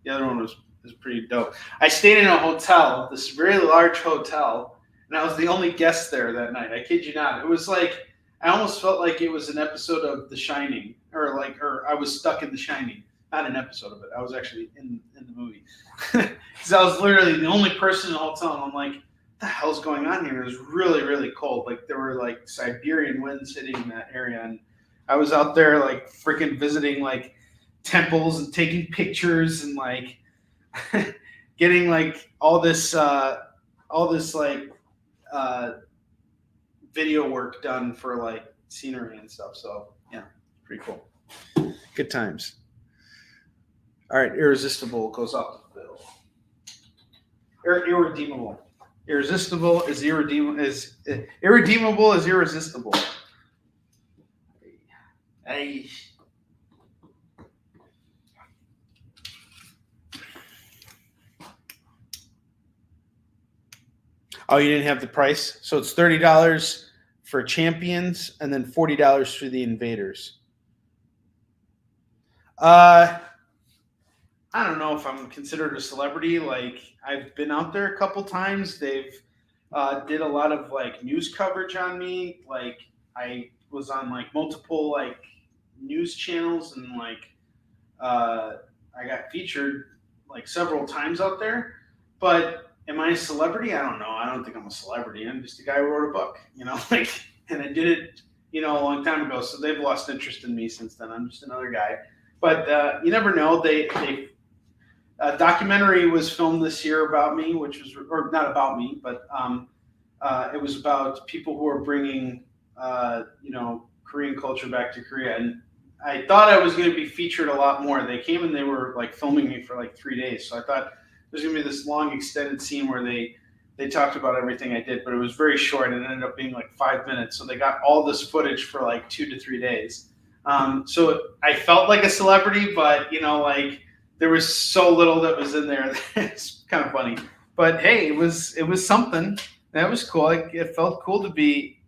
B: The other one was pretty dope. I stayed in a hotel, this very large hotel, and I was the only guest there that night. I kid you not. It was like, I almost felt like it was an episode of The Shining, or I was stuck in The Shining. Not an episode of it. I was actually in the movie. Because I was literally the only person in the hotel, and I'm like, what the hell's going on here? It was really, really cold. Like, there were like Siberian winds hitting in that area, and I was out there like freaking visiting like temples and taking pictures and like getting like all this like video work done for like scenery and stuff. So yeah, pretty cool. Good times. All right, irresistible goes up the bill. Irredeemable. Irresistible is irredeemable is irresistible. Hey. Oh, you didn't have the price? So it's $30 for champions and then $40 for the invaders. I don't know if I'm considered a celebrity. Like, I've been out there a couple times. They've did a lot of like news coverage on me. Like, I was on like multiple like news channels, and like I got featured like several times out there. But am I a celebrity? I don't know. I don't think I'm a celebrity. I'm just a guy who wrote a book, like, and I did it, a long time ago. So they've lost interest in me since then. I'm just another guy. But you never know. A documentary was filmed this year about me, or not about me, but it was about people who are bringing, Korean culture back to Korea. And I thought I was going to be featured a lot more. They came and they were like filming me for like 3 days. So I thought there's going to be this long extended scene where they talked about everything I did, but it was very short and it ended up being like 5 minutes. So they got all this footage for like 2 to 3 days. So I felt like a celebrity, but like there was so little that was in there. It's kind of funny, but hey, it was something. That was cool. It felt cool to be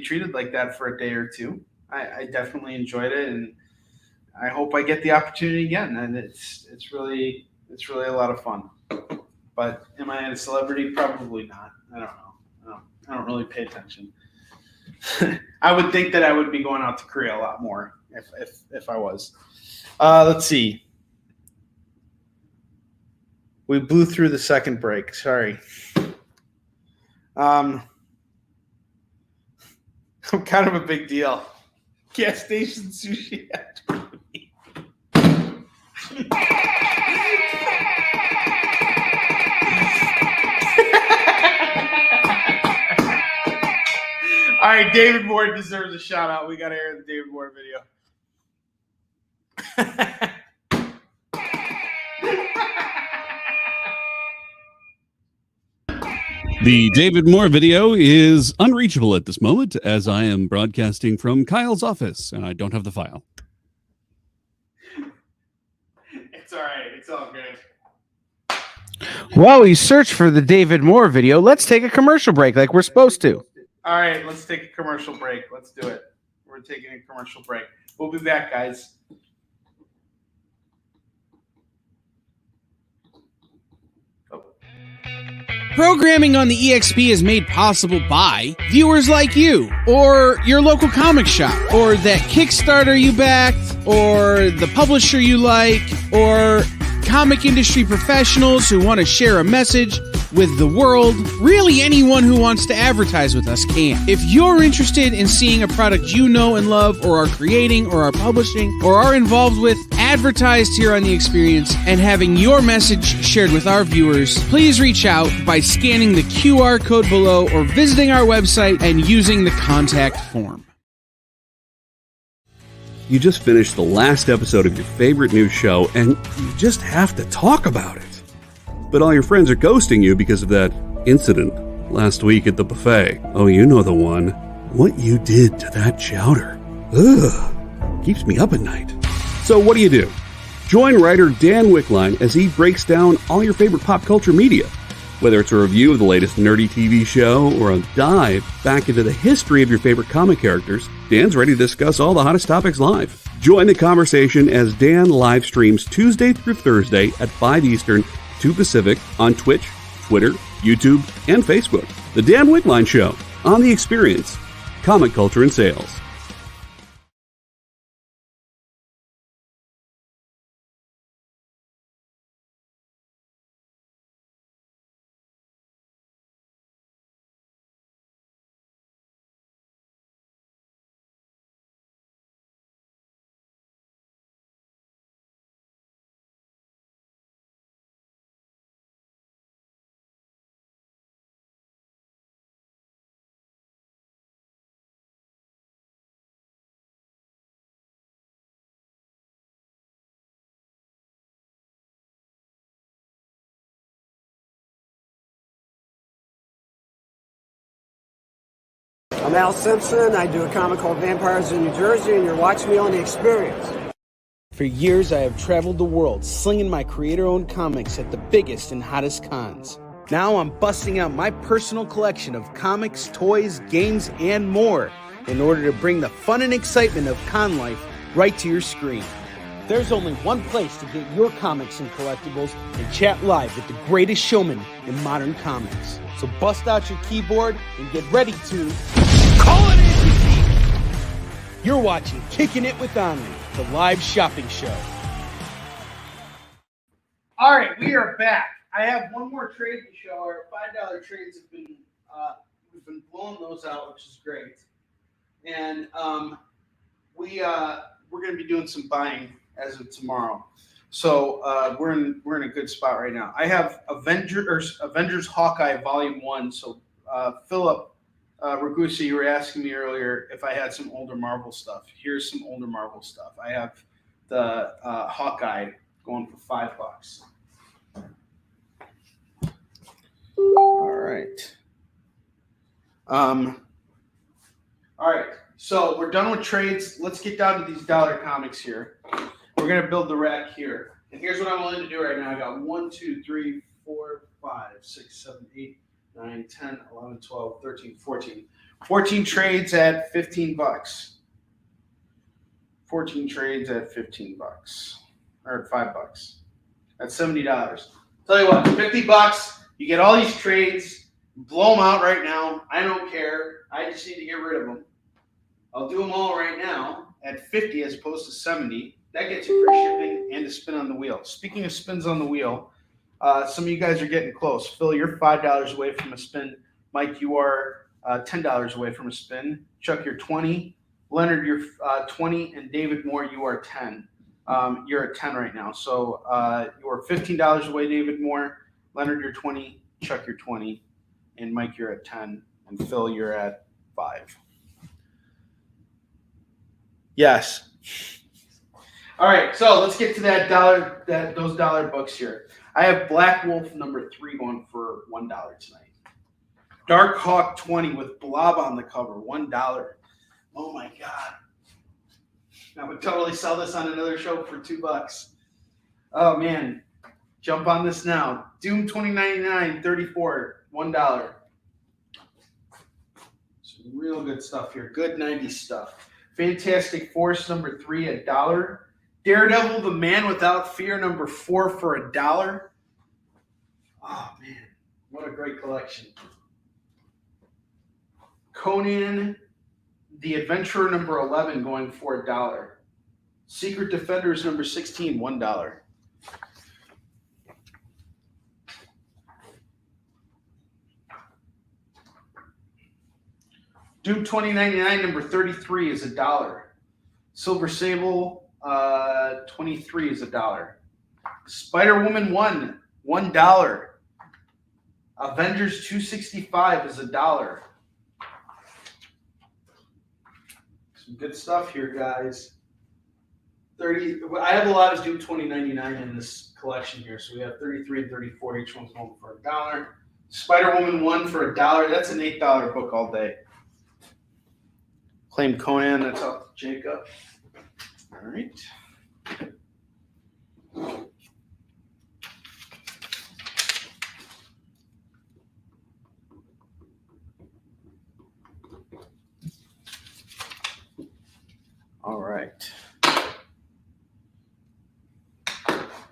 B: treated like that for a day or two. I definitely enjoyed it, and I hope I get the opportunity again. And it's really a lot of fun. But am I a celebrity? Probably not. I don't know. I don't really pay attention. I would think that I would be going out to Korea a lot more if I was. Let's see. We blew through the second break. Sorry. I'm kind of a big deal. Gas station sushi after me. All right, David Moore deserves a shout out. We got to air the David Moore video.
A: The David Moore video is unreachable at this moment, as I am broadcasting from Kyle's office, and I don't have the file.
B: It's all right. It's all good.
C: While we search for the David Moore video, let's take a commercial break like we're supposed to.
B: All right, let's take a commercial break. Let's do it. We're taking a commercial break. We'll be back, guys.
C: Programming on the EXP is made possible by viewers like you, or your local comic shop, or that Kickstarter you backed, or the publisher you like, or comic industry professionals who want to share a message with the world. Really, anyone who wants to advertise with us can. If you're interested in seeing a product you know and love, or are creating, or are publishing, or are involved with, advertised here on The Experience, and having your message shared with our viewers, please reach out by scanning the QR code below or visiting our website and using the contact form.
A: You just finished the last episode of your favorite new show, and you just have to talk about it. But all your friends are ghosting you because of that incident last week at the buffet. Oh, you know the one. What you did to that chowder. Ugh. Keeps me up at night. So what do? Join writer Dan Wickline as he breaks down all your favorite pop culture media. Whether it's a review of the latest nerdy TV show or a dive back into the history of your favorite comic characters, Dan's ready to discuss all the hottest topics live. Join the conversation as Dan live streams Tuesday through Thursday at 5 Eastern, 2 Pacific on Twitch, Twitter, YouTube, and Facebook. The Dan Wickline Show on The Experience, Comic Culture and Sales.
E: I'm Al Simpson. I do a comic called Vampires in New Jersey, and you're watching me on The Experience.
C: For years, I have traveled the world slinging my creator-owned comics at the biggest and hottest cons. Now I'm busting out my personal collection of comics, toys, games, and more in order to bring the fun and excitement of con life right to your screen. There's only one place to get your comics and collectibles and chat live with the greatest showman in modern comics. So bust out your keyboard and get ready to call it in! You're watching Kickin It With Onrie, the live shopping show.
B: All right, we are back. I have one more trade to show. Our $5 trades have been we've been blowing those out, which is great. And we're going to be doing some buying as of tomorrow. So we're in a good spot right now. I have Avengers Hawkeye Volume 1. So Philip Ragusa, you were asking me earlier if I had some older Marvel stuff. Here's some older Marvel stuff. I have the Hawkeye going for $5. All right. All right. So we're done with trades. Let's get down to these dollar comics here. We're going to build the rack here. And here's what I'm willing to do right now. I got 1, 2, 3, 4, 5, 6, 7, 8, 9, 10, 11, 12, 13, 14. 14 trades at $15. 14 trades at $15. Or $5. That's $70. Tell you what, $50, you get all these trades, blow them out right now. I don't care. I just need to get rid of them. I'll do them all right now at 50 as opposed to 70. That gets you free shipping and a spin on the wheel. Speaking of spins on the wheel, some of you guys are getting close. Phil, you're $5 away from a spin. Mike, you are $10 away from a spin. Chuck, you're 20. Leonard, you're 20. And David Moore, you are 10. You're at 10 right now. So you are $15 away, David Moore. Leonard, you're 20. Chuck, you're 20. And Mike, you're at 10. And Phil, you're at 5. Yes. All right, so let's get to those dollar books here. I have Black Wolf number 3 going for $1 tonight. Dark Hawk 20 with Blob on the cover, $1. Oh my God. I would totally sell this on another show for $2. Oh man. Jump on this now. Doom 2099, 34, $1. Some real good stuff here. Good 90s stuff. Fantastic Force number 3, $1. Daredevil, the Man Without Fear, number 4 for $1. Oh man, what a great collection. Conan, the Adventurer, number 11, going for $1. Secret Defenders, number 16, $1. Doom 2099, number 33 is $1. Silver Sable, 23 is $1. Spider-Woman 1, $1. Avengers 265 is $1. Some good stuff here, guys. I have a lot of Doom 2099 in this collection here, so we have 33 and 34. Each one's going for $1. Spider-Woman 1 for $1. That's an $8 book all day. Claim Conan, that's off Jacob. All right. All right.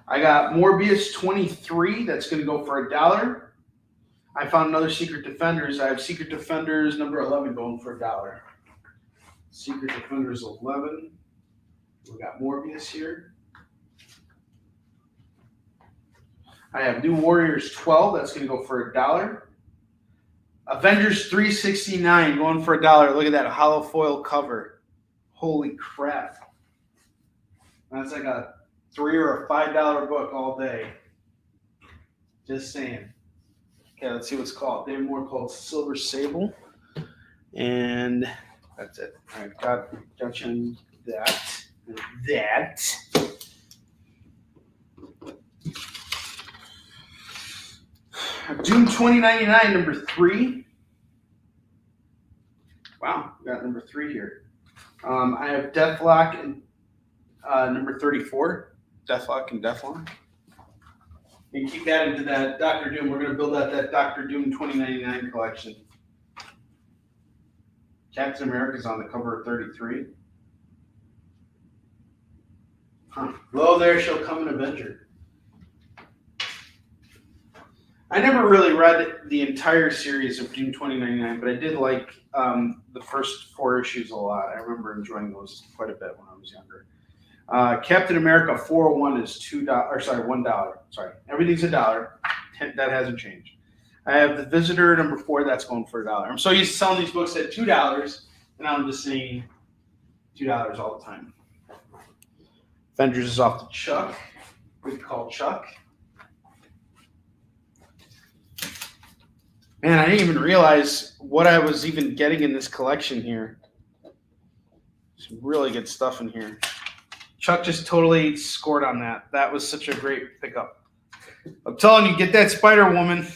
B: I got Morbius 23. That's going to go for $1. I found another Secret Defenders. I have Secret Defenders number 11 going for $1. Secret Defenders 11. We got Morbius here. I have New Warriors 12. That's going to go for $1. Avengers 369 going for $1. Look at that hollow foil cover. Holy crap. That's like a $3 or a $5 book all day. Just saying. Okay, let's see what's called. They have more called Silver Sable. And that's it. All right, got you on that. Doom 2099, number 3. Wow, we got number 3 here. I have Deathlock and number 34. Deathlock and Deathlock. And keep that into that Doctor Doom. We're going to build out that Doctor Doom 2099 collection. Captain America's on the cover of 33. Huh. Lo, there shall come an Avenger. I never really read the entire series of Doom 2099, but I did like the first 4 issues a lot. I remember enjoying those quite a bit when I was younger. Captain America 401 is $1. Sorry, everything's $1. That hasn't changed. I have The Visitor number 4. That's going for $1. I'm so used to selling these books at $2, and I'm just saying $2 all the time. Avengers is off to Chuck. We call Chuck. Man, I didn't even realize what I was even getting in this collection here. Some really good stuff in here. Chuck just totally scored on that. That was such a great pickup. I'm telling you, get that Spider-Woman.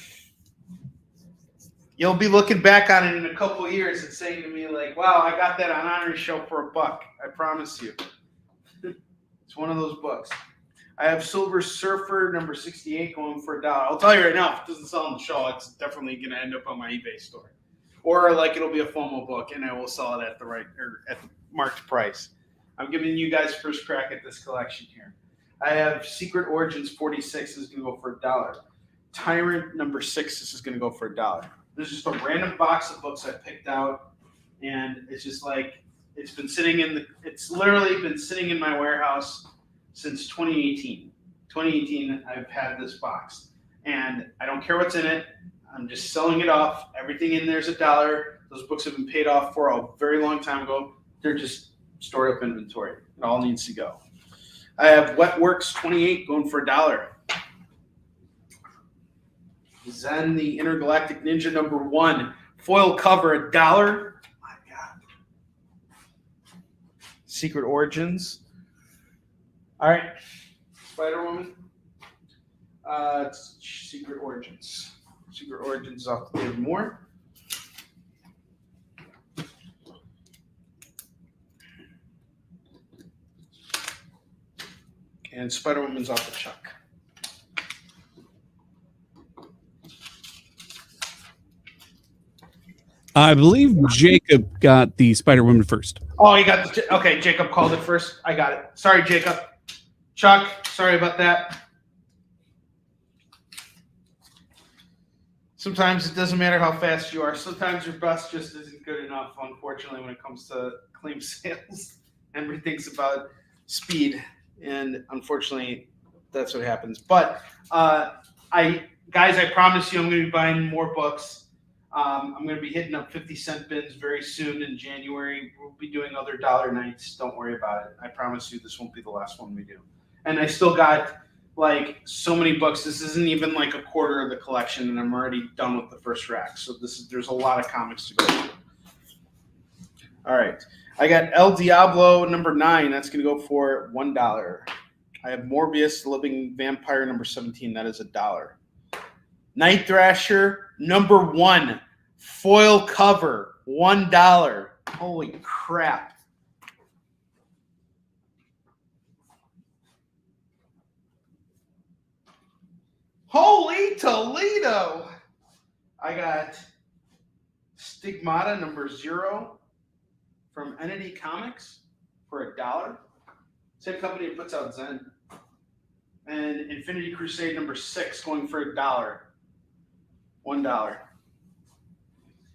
B: You'll be looking back on it in a couple of years and saying to me, like, wow, I got that on Onrie's show for $1. I promise you. It's one of those books. I have Silver Surfer number 68 going for $1. I'll tell you right now, if it doesn't sell on the show, it's definitely going to end up on my eBay store. Or like it'll be a FOMO book and I will sell it at the marked price. I'm giving you guys first crack at this collection here. I have Secret Origins 46. This is going to go for $1. Tyrant number 6. This is going to go for $1. This is just a random box of books I picked out, and it's just like it's literally been sitting in my warehouse since 2018. 2018, I've had this box, and I don't care what's in it. I'm just selling it off. Everything in there is $1. Those books have been paid off for a very long time ago. They're just stored up inventory. It all needs to go. I have Wetworks 28 going for $1. Zen the Intergalactic Ninja number 1. Foil cover, $1. My God. Secret Origins. All right. Spider-Woman. Secret Origins. Secret Origins off the David Moore. And Spider-Woman's off the Chuck.
A: I believe Jacob got the Spider-Woman first.
B: Oh, you got the... Okay, Jacob called it first. I got it. Sorry, Jacob. Chuck, sorry about that. Sometimes it doesn't matter how fast you are. Sometimes your bus just isn't good enough, unfortunately, when it comes to claim sales. Everything's about speed. And unfortunately, that's what happens. But I promise you, I'm going to be buying more books. I'm going to be hitting up 50-cent bins very soon in January. We'll be doing other dollar nights. Don't worry about it. I promise you, this won't be the last one we do. And I still got like so many books. This isn't even like a quarter of the collection, and I'm already done with the first rack. So there's a lot of comics to go through. All right. I got El Diablo number 9. That's going to go for $1. I have Morbius, the Living Vampire number 17. That is $1. Night Thrasher number 1. Foil cover, $1. Holy crap. Johnny Toledo. I got Stigmata #0 from Entity Comics for $1. Same company that puts out Zen. And Infinity Crusade #6 going for $1. $1.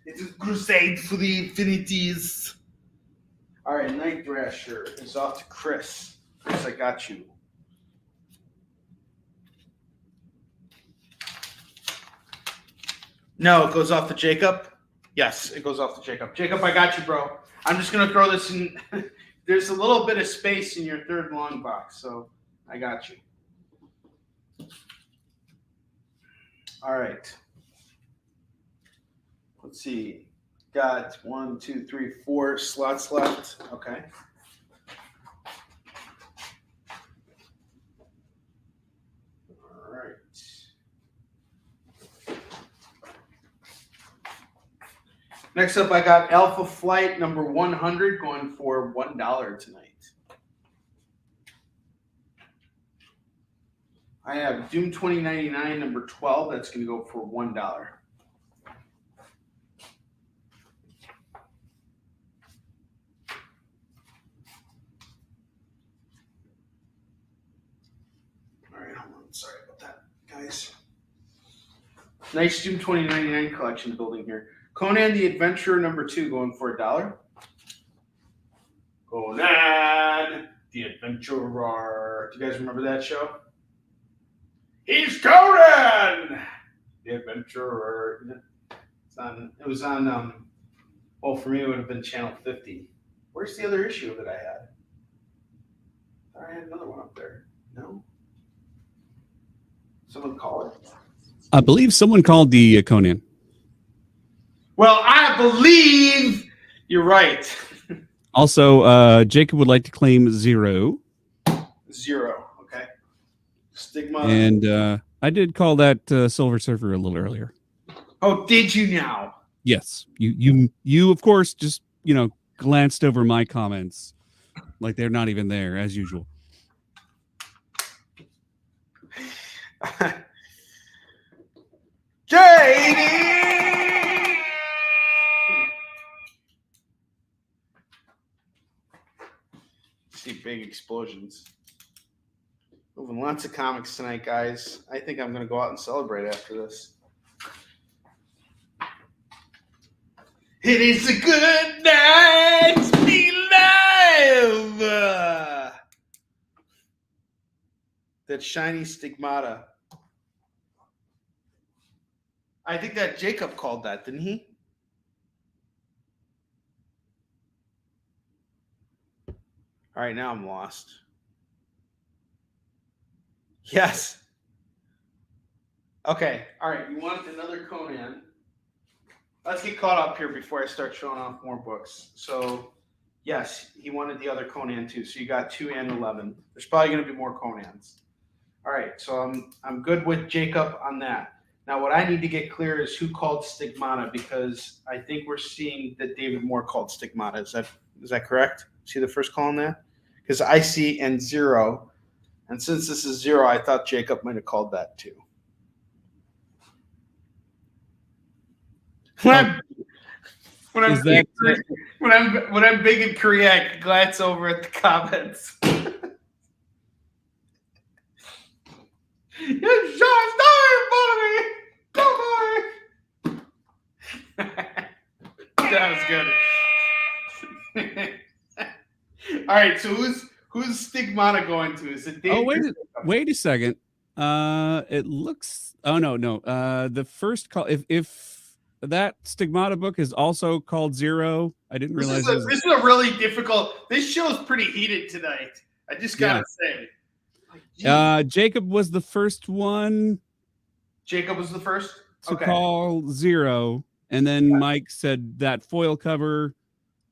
B: It's a crusade for the infinities. All right, Night Thrasher is off to Chris. Chris, I got you. No, it goes off to Jacob. Yes, it goes off to Jacob. Jacob, I got you, bro. I'm just going to throw this in. There's a little bit of space in your third long box, so I got you. All right. Let's see. Got 1, 2, 3, 4 slots left. Okay. All right. Next up, I got Alpha Flight #100 going for $1 tonight. I have Doom 2099 #12. That's going to go for $1. All right, hold on. Sorry about that, guys. Nice Doom 2099 collection building here. Conan the Adventurer #2 going for $1. Conan the Adventurer. Do you guys remember that show? He's Conan the Adventurer. It was on, well, for me, it would have been Channel 50. Where's the other issue that I had? I had another one up there. No? Someone call it?
A: I believe someone called the Conan.
B: Well, I believe you're right.
A: Also, Jacob would like to claim 0.
B: 0, okay. Stigma.
A: And I did call that Silver Surfer a little earlier.
B: Oh, did you now?
A: Yes. You of course, just, glanced over my comments like they're not even there, as usual.
B: JD! See big explosions. Moving lots of comics tonight, guys. I think I'm going to go out and celebrate after this. It is a good night to be alive. That shiny Stigmata. I think that Jacob called that, didn't he? All right, now I'm lost. Yes. Okay. All right. You want another Conan? Let's get caught up here before I start showing off more books. So, yes, he wanted the other Conan too. So you got 2 and 11. There's probably going to be more Conans. All right. So I'm good with Jacob on that. Now, what I need to get clear is who called Stigmata, because I think we're seeing that David Moore called Stigmata. Is that correct? See the first call on that? Because I see and 0. And since this is 0, I thought Jacob might have called that too. When I'm big in Korea, I can glance over at the comments. It's just buddy. That was good. All right, so who's Stigmata going to? Is it Dave?
A: Oh, wait a second. It looks. Oh no. The first call. If that Stigmata book is also called 0, I didn't realize.
B: This is a really difficult. This show's pretty heated tonight. I just gotta say.
A: Jacob was the first one.
B: Jacob was the first
A: to call 0, and then Mike said that foil cover,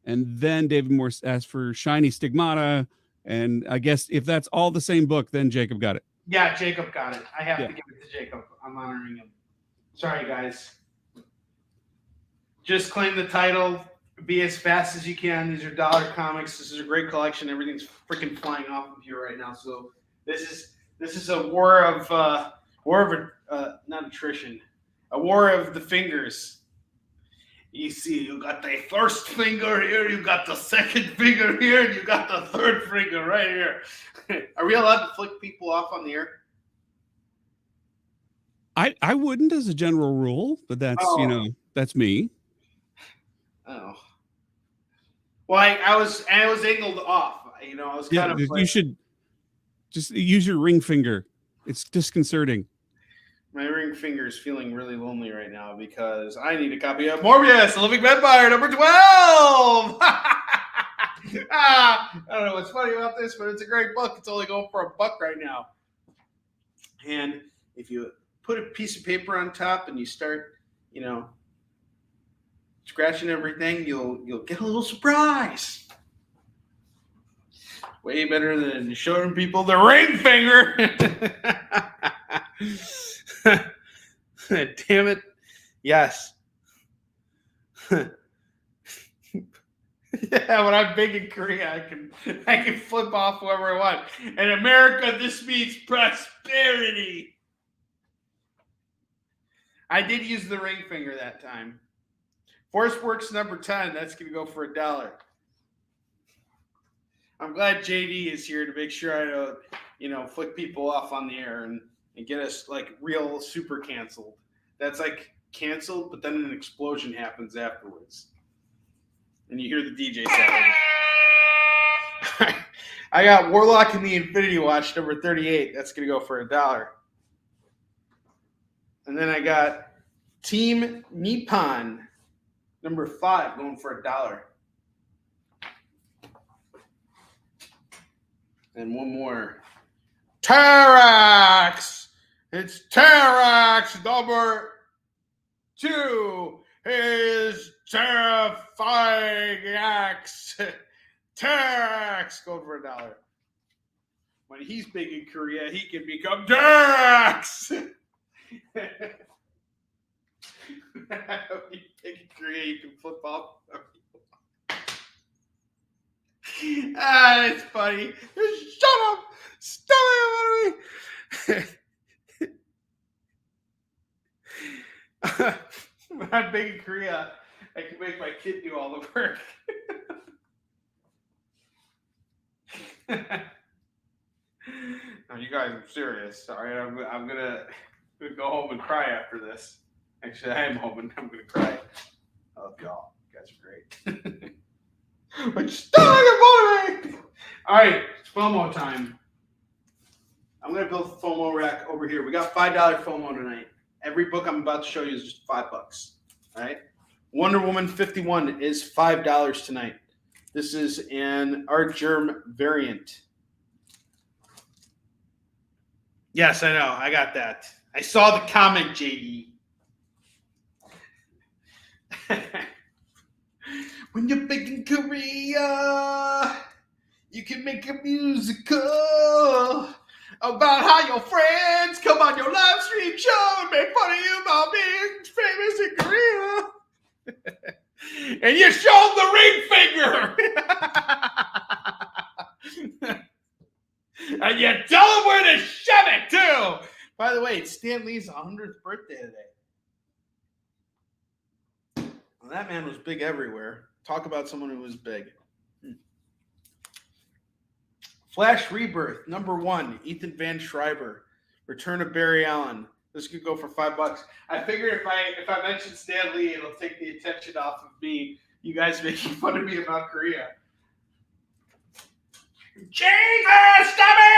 A: and then David Moore asked for shiny Stigmata, and I guess if that's all the same book, then Jacob got it.
B: Yeah, Jacob got it. I have to give it to Jacob. I'm honoring him. Sorry, guys. Just claim the title. Be as fast as you can. These are dollar comics. This is a great collection. Everything's freaking flying off of you right now. So this is a war of War of not attrition, a war of the fingers. You see, you got the first finger here, you got the second finger here, and you got the third finger right here. Are we allowed to flick people off on the air?
A: I wouldn't as a general rule, but that's that's me.
B: Oh. Well, I was angled off. I was kind of.
A: You should just use your ring finger. It's disconcerting.
B: My ring finger is feeling really lonely right now because I need a copy of Morbius, the Living Vampire, number 12. I don't know what's funny about this, but it's a great book. It's only going for $1 right now. And if you put a piece of paper on top and you start, scratching everything, you'll get a little surprise. Way better than showing people the ring finger. Damn it. Yes. Yeah, when I'm big in Korea, I can flip off whoever I want. In America, this means prosperity. I did use the ring finger that time. Force Works number 10. That's going to go for $1. I'm glad JD is here to make sure I don't, flick people off on the air and get us like real super canceled. That's like canceled, but then an explosion happens afterwards. And you hear the DJ sound. I got Warlock in the Infinity Watch, number 38. That's going to go for $1. And then I got Team Nippon, number 5, going for $1. And one more. Terax! It's Terax number 2. His terrifying axe. Terax going for $1. When he's big in Korea, he can become Terax! When he's big in Korea, you can flip off. It's funny. Shut up! Stop it! When I'm big in Korea, I can make my kid do all the work. No, you guys are serious. All right, I'm gonna go home and cry after this. Actually, I am home and I'm gonna cry. I love y'all. You guys are great. But stop it! All right, it's FOMO time. I'm gonna build a FOMO rack over here. We got $5 FOMO tonight. Every book I'm about to show you is just $5. All right. Wonder Woman 51 is $5 tonight. This is an Art Germ variant. Yes, I know. I got that. I saw the comic, JD. When you're big in Korea, you can make a musical about how your friends come on your live stream show and make fun of you about being famous in Korea. And you show the ring finger. And you tell them where to shove it, too. By the way, it's Stan Lee's 100th birthday today. Well, that man was big everywhere. Talk about someone who was big. Flash Rebirth, number 1, Ethan Van Schreiber. Return of Barry Allen. This could go for $5. I figured if I mention Stan Lee, it'll take the attention off of me. You guys making fun of me about Korea. Jesus, stop it!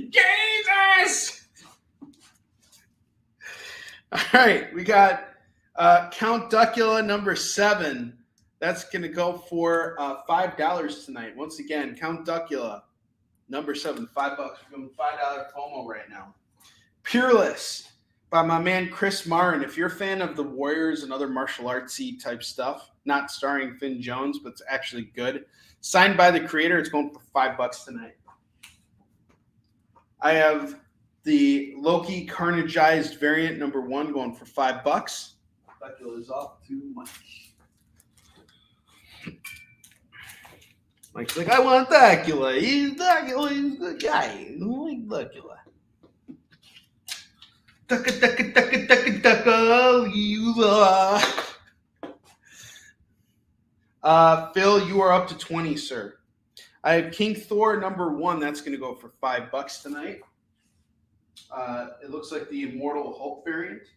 B: Jesus! All right, we got Count Duckula number 7. That's going to go for $5 tonight. Once again, Count Duckula number 7, $5. We're doing $5 FOMO right now. Peerless by my man Chris Martin. If you're a fan of the Warriors and other martial artsy type stuff, not starring Finn Jones, but it's actually good. Signed by the creator, it's going for $5 tonight. I have the Loki Carnageized variant number 1 going for $5. Duckula is off too much. Mike's like, I want Dracula. He's Dracula. He's the guy. I like Dracula. Phil, you are up to 20, sir. I have King Thor #1. That's going to go for $5 tonight. It looks like the Immortal Hulk variant.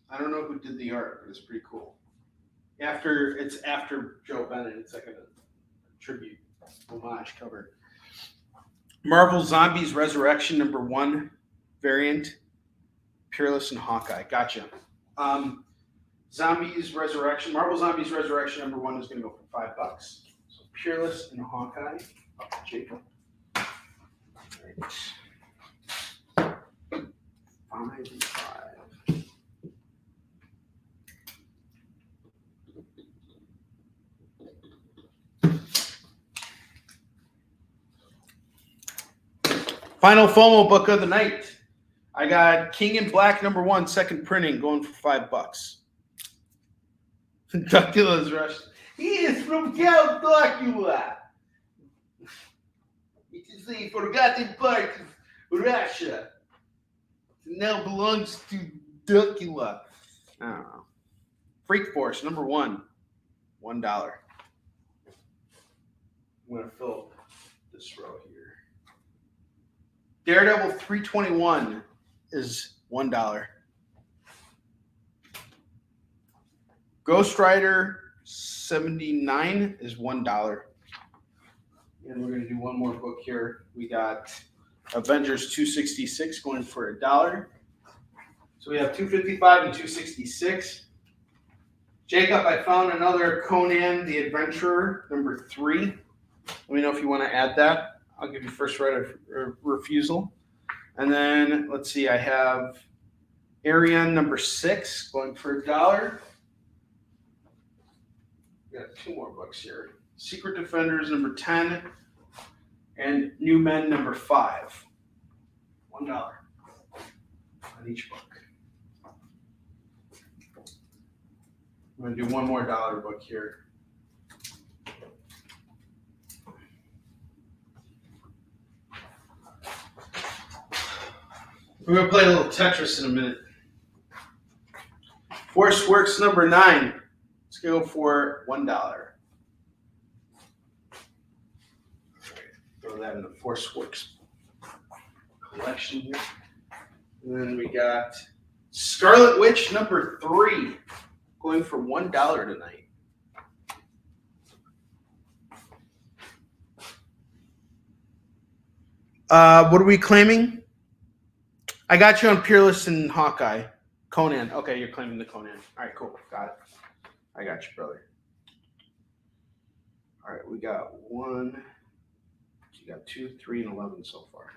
B: I don't know who did the art, but it's pretty cool. It's after Joe Bennett. It's like a tribute homage cover. Marvel Zombies Resurrection #1 variant. Peerless and Hawkeye. Gotcha. Zombies Resurrection. Marvel Zombies Resurrection #1 is going to go for $5. So Peerless and Hawkeye. Jacob. Right. 5 and 5. Final FOMO book of the night. I got King in Black #1, second printing, going for $5. Dracula's Rush. He is from Count Dracula. It is the forgotten part of Russia. It now belongs to Dracula. I don't know. Freak Force #1, $1. I'm going to fill this row here. Daredevil 321 is $1. Ghost Rider 79 is $1. And we're going to do one more book here. We got Avengers 266 going for $1. So we have 255 and 266. Jacob, I found another Conan the Adventurer #3. Let me know if you want to add that. I'll give you first right of refusal. And then, let's see, I have Arian #6 going for $1. We got 2 more books here. Secret Defenders #10 and New Men #5. $1 on each book. I'm going to do one more dollar book here. We're going to play a little Tetris in a minute. Force Works #9. Let's go for $1. Right, throw that in the Force Works collection here. And then we got Scarlet Witch #3. Going for $1 tonight. What are we claiming? I got you on Peerless and Hawkeye. Conan. Okay, you're claiming the Conan. All right, cool. Got it. I got you, brother. All right, we got 1. You got 2, 3, and 11 so far.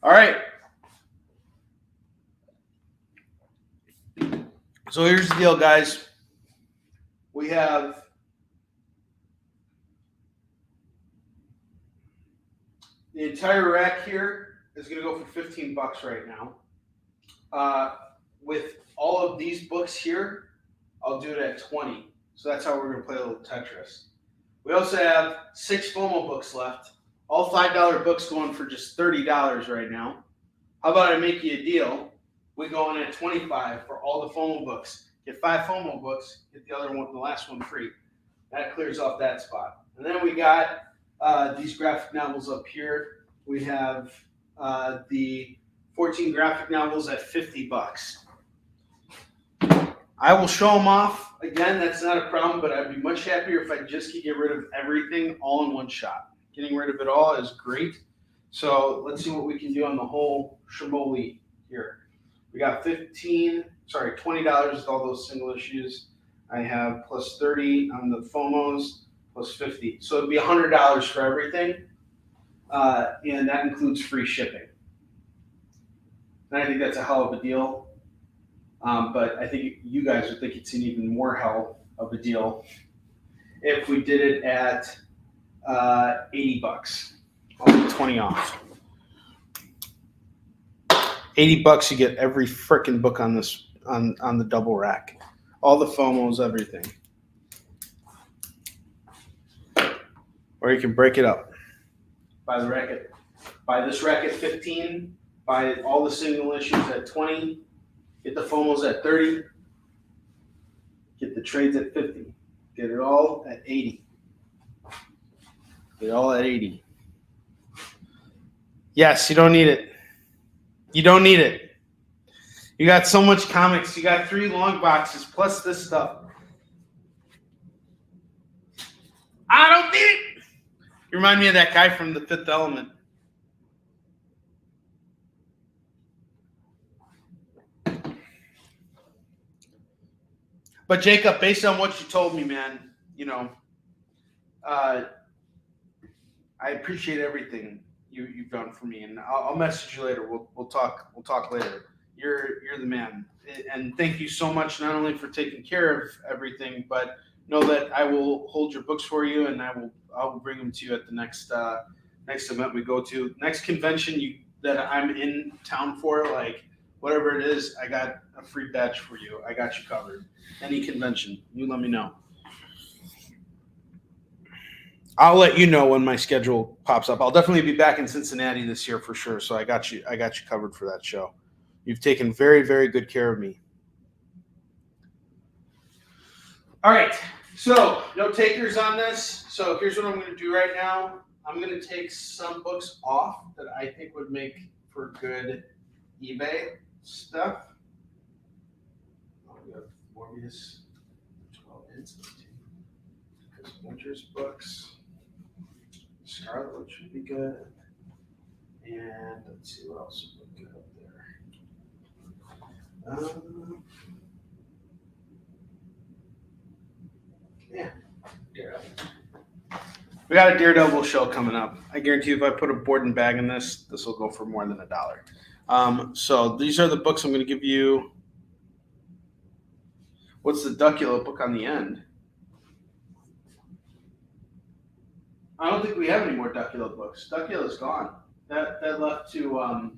B: All right. So here's the deal, guys. We have the entire rack here is going to go for $15 right now. With all of these books here, I'll do it at 20. So that's how we're going to play a little Tetris. We also have 6 FOMO books left. All $5 books going for just $30 right now. How about I make you a deal? We go in at 25 for all the FOMO books. Get 5 FOMO books, get the other one, the last one free. That clears off that spot. And then we got these graphic novels up here. We have the 14 graphic novels at $50. I will show them off. Again, that's not a problem, but I'd be much happier if I just could get rid of everything all in one shot. Getting rid of it all is great. So let's see what we can do on the whole Shimoli here. We got $20 with all those single issues. I have plus 30 on the FOMOs, plus 50. So it'd be $100 for everything. And that includes free shipping. And I think that's a hell of a deal. But I think you guys would think it's an even more hell of a deal if we did it at $80. Only 20 off. $80 you get every frickin' book on this on the double rack. All the FOMOs, everything. Or you can break it up. Buy the rack at, buy this rack at 15, buy all the single issues at 20, get the FOMOs at 30, get the trades at 50, get it all at 80. Get it all at 80. Yes, you don't need it. You don't need it. You got so much comics. You got 3 long boxes plus this stuff. I don't need it. You remind me of that guy from The Fifth Element. But Jacob, based on what you told me, man, you know, I appreciate everything you've done for me, and I'll message you later. We'll talk later. You're the man, and thank you so much, not only for taking care of everything, but know that I will hold your books for you, and I will bring them to you at the next event we go to, next convention that I'm in town for, like whatever it is. I got a free badge for you. I got you covered. Any convention, you let me know. I'll let you know when my schedule pops up. I'll definitely be back in Cincinnati this year for sure. So I got you covered for that show. You've taken very, very good care of me. All right. So no takers on this. So here's what I'm going to do right now. I'm going to take some books off that I think would make for good eBay stuff. We have Morbius 12 inch. Winter's books. Scarlet Witch should be good. And let's see what else would look good up there. Yeah, Daredevil. We got a Daredevil show coming up. I guarantee you if I put a board and bag in this will go for more than $1. So these are the books I'm going to give you. What's the Duckula book on the end? I don't think we have any more Duckula books. Duckula's gone. That left to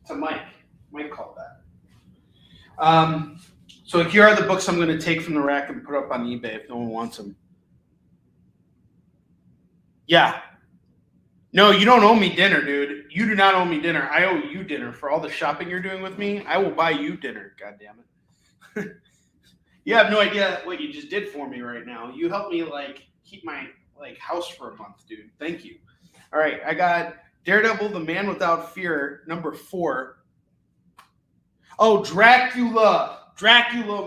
B: Mike. Mike called that. So here are the books I'm going to take from the rack and put up on eBay if no one wants them. Yeah. No, you don't owe me dinner, dude. You do not owe me dinner. I owe you dinner for all the shopping you're doing with me. I will buy you dinner, goddammit. You have no idea what you just did for me right now. You helped me keep my house for a month, dude. Thank you. All right, I got Daredevil, The Man Without Fear, number 4. Oh, Dracula,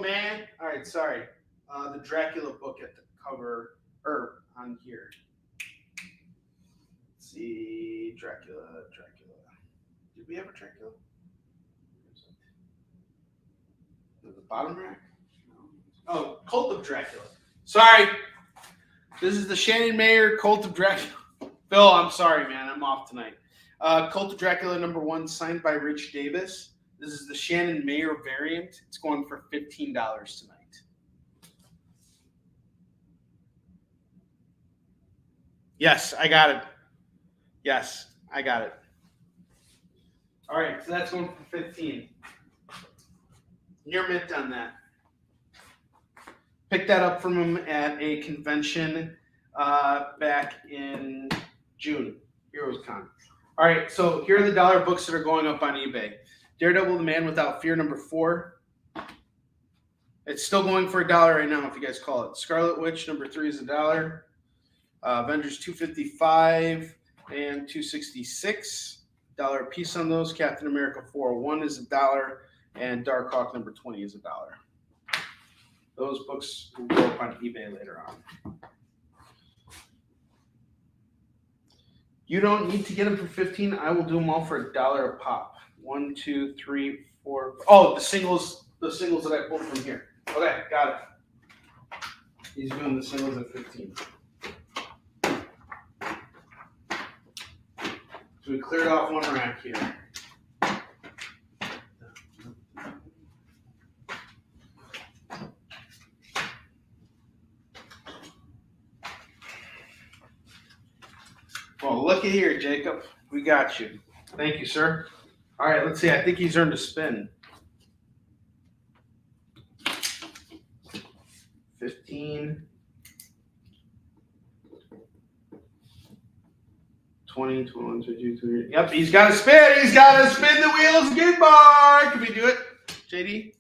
B: man. All right, sorry. The Dracula book at the cover or on here. Let's see, Dracula. Did we have a Dracula? The bottom rack. Oh, Cult of Dracula. Sorry. This is the Shannon Mayer Cult of Dracula. Phil, I'm sorry, man. I'm off tonight. Cult of Dracula number 1, signed by Rich Davis. This is the Shannon Mayer variant. It's going for $15 tonight. Yes, I got it. Yes, I got it. All right, so that's going for $15. Near mint on that. Picked that up from him at a convention back in June, Heroes Con. All right, so here are the dollar books that are going up on eBay. Daredevil, The Man Without Fear, number 4. It's still going for $1 right now if you guys call it. Scarlet Witch, number 3 is $1. Avengers $255 and $266. $1 a piece on those. Captain America 401 is $1. And Dark Hawk number 20 is $1. Those books will go up on eBay later on. You don't need to get them for $15. I will do them all for $1 a pop. 1, 2, 3, 4. Oh, the singles that I pulled from here. Okay, got it. He's doing the singles at $15. So we cleared off one rack here. looky here, Jacob. We got you. Thank you, sir. All right, let's see. I think he's earned a spin. 15. 20, 21, 22, 23. Yep, he's got to spin. He's got to spin the wheels. Goodbye. Can we do it, JD?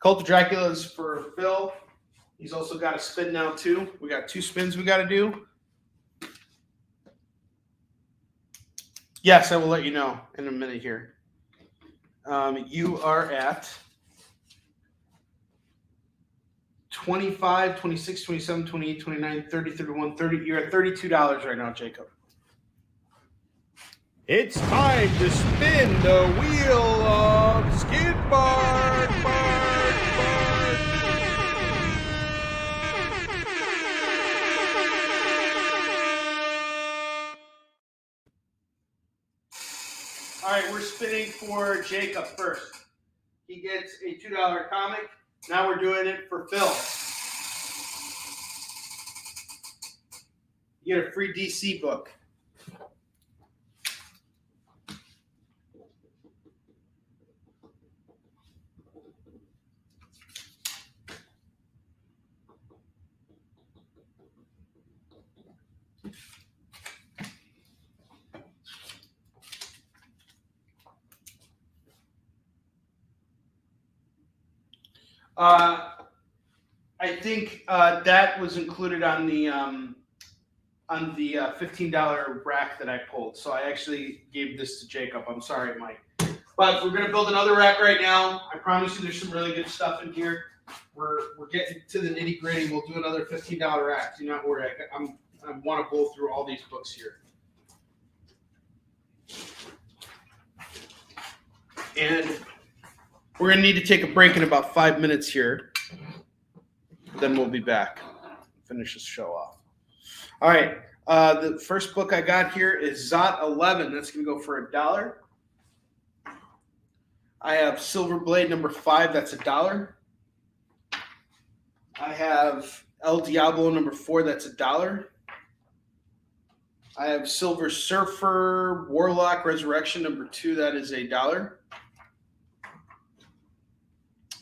B: Cult of Dracula is for Phil. He's also got a spin now, too. We got 2 spins we got to do. Yes, I will let you know in a minute here. You are at 25, 26, 27, 28, 29, 30, 31, 30. You're at $32 right now, Jacob.
C: It's time to spin the wheel of Skid Bark.
B: All right, we're spinning for Jacob first. He gets a $2 comic. Now we're doing it for Phil. You get a free DC book. I think that was included on the $15 rack that I pulled. So I actually gave this to Jacob. I'm sorry, Mike. But we're gonna build another rack right now. I promise you, there's some really good stuff in here. We're getting to the nitty gritty. We'll do another $15 rack. Do not worry. I want to go through all these books here. And we're going to need to take a break in about 5 minutes here. Then we'll be back. Finish this show off. All right. The first book I got here is Zot 11. That's going to go for $1. I have Silver Blade number 5. That's $1. I have El Diablo number 4. That's $1. I have Silver Surfer Warlock Resurrection number 2. That is $1.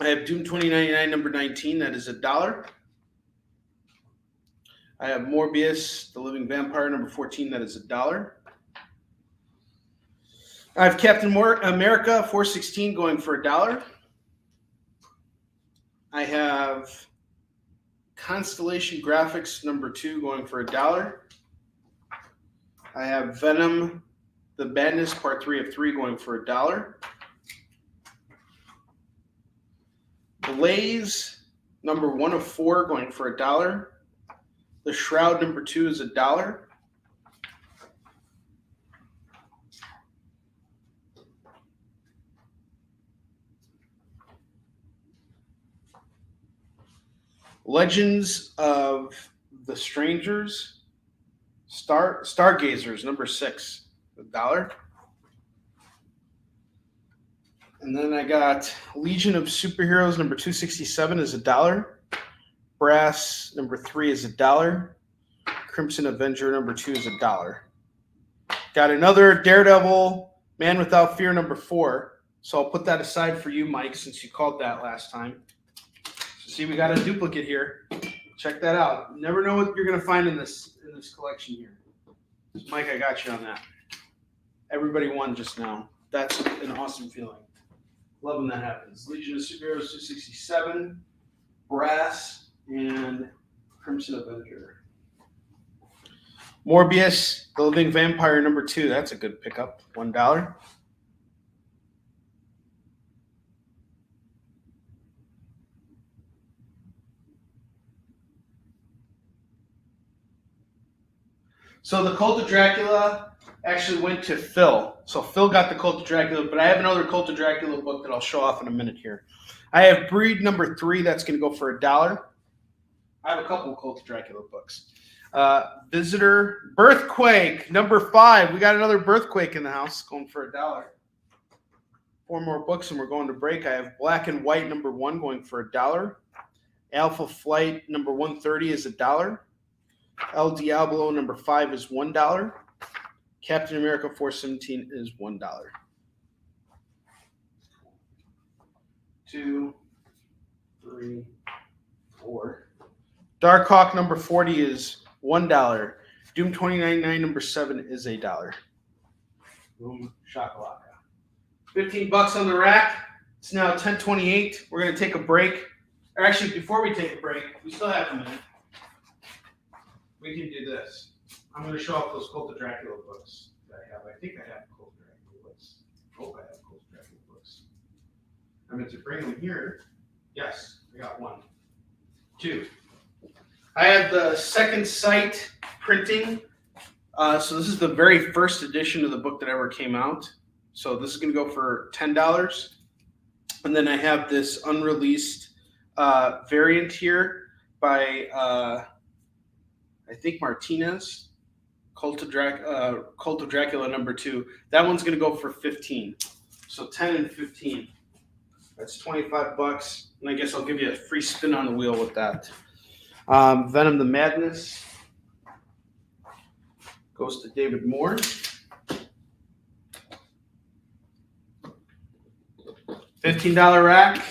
B: I have Doom 2099 number 19. That is $1. I have Morbius, the Living Vampire number 14. That is $1. I have Captain America 416 going for $1. I have Constellation Graphics number 2 going for $1. I have Venom, the Madness Part 3 of 3 going for $1. Blaze number 1 of 4 going for $1. The Shroud number 2 is $1. Legends of the Strangers, Stargazers number 6, $1. And then I got Legion of Superheroes number 267 is $1. Brass number 3 is $1. Crimson Avenger number 2 is $1. Got another Daredevil Man Without Fear number 4. So I'll put that aside for you, Mike, since you called that last time. So see, we got a duplicate here. Check that out. You never know what you're gonna find in this collection here. So Mike, I got you on that. Everybody won just now. That's an awesome feeling. Love when that happens. Legion of Superheroes 267, Brass, and Crimson Avenger. Morbius, the Living Vampire number 2. That's a good pickup. $1. So the Cult of Dracula actually went to Phil. So Phil got the Cult of Dracula, but I have another Cult of Dracula book that I'll show off in a minute here. I have Breed number 3. That's going to go for $1. I have a couple of Cult of Dracula books. Visitor, Birthquake number 5. We got another Birthquake in the house going for $1. 4 more books and we're going to break. I have Black and White number 1 going for $1. Alpha Flight number 130 is $1. El Diablo number 5 is $1. Captain America 417 is $1. 2, 3, 4. Dark Hawk number 40 is $1. Doom 2099 number 7 is $1. Boom shakalaka. $15 on the rack. It's now 10:28. We're gonna take a break. Or actually, before we take a break, we still have a minute. We can do this. I'm gonna show off those Cult of Dracula books that I have. I think I have Cult of Dracula books. I hope I have Cult of Dracula books. I meant to bring them here. Yes, I got 1, 2. I have the Second Sight printing. So this is the very first edition of the book that ever came out. So this is going to go for $10. And then I have this unreleased variant here by, I think, Martinez, Cult of Dracula number 2. That one's going to go for $15. So 10 and 15. That's $25. And I guess I'll give you a free spin on the wheel with that. Venom the Madness goes to David Moore. $15 rack.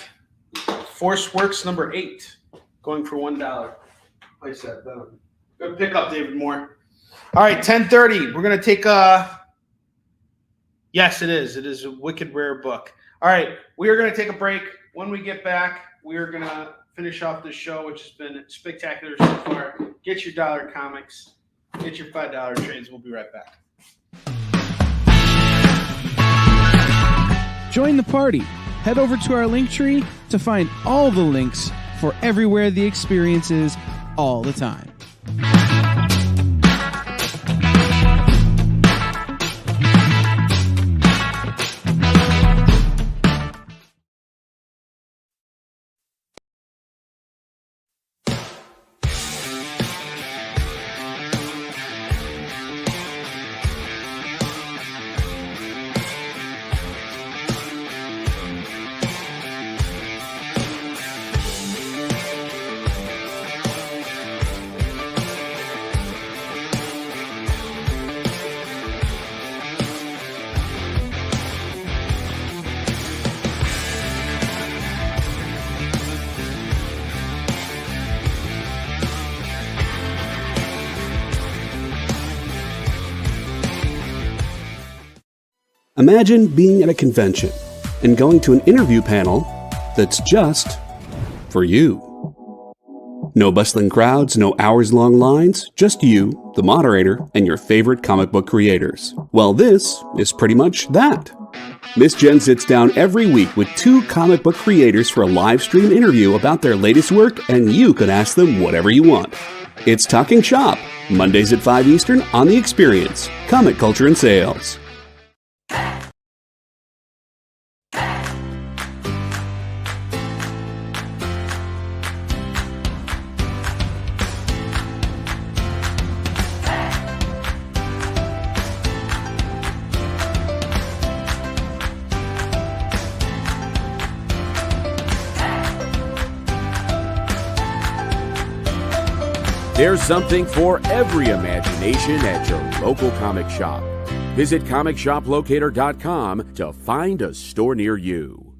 B: Force Works number 8 going for $1. Place that Venom. Good pickup, David Moore. All right, 10:30. We're gonna take yes, it is. It is a wicked rare book. All right, we are gonna take a break. When we get back, we are gonna finish off this show, which has been spectacular so far. Get your dollar comics. Get your $5 trades. We'll be right back.
C: Join the party. Head over to our link tree to find all the links for everywhere the experience is all the time.
A: Imagine being at a convention and going to an interview panel that's just for you. No bustling crowds, no hours-long lines, just you, the moderator, and your favorite comic book creators. Well, this is pretty much that. Miss Jen sits down every week with 2 comic book creators for a live stream interview about their latest work, and you can ask them whatever you want. It's Talking Shop, Mondays at 5 Eastern on The Experience, Comic Culture and Sales.
D: There's something for every imagination at your local comic shop. Visit ComicShopLocator.com to find a store near you.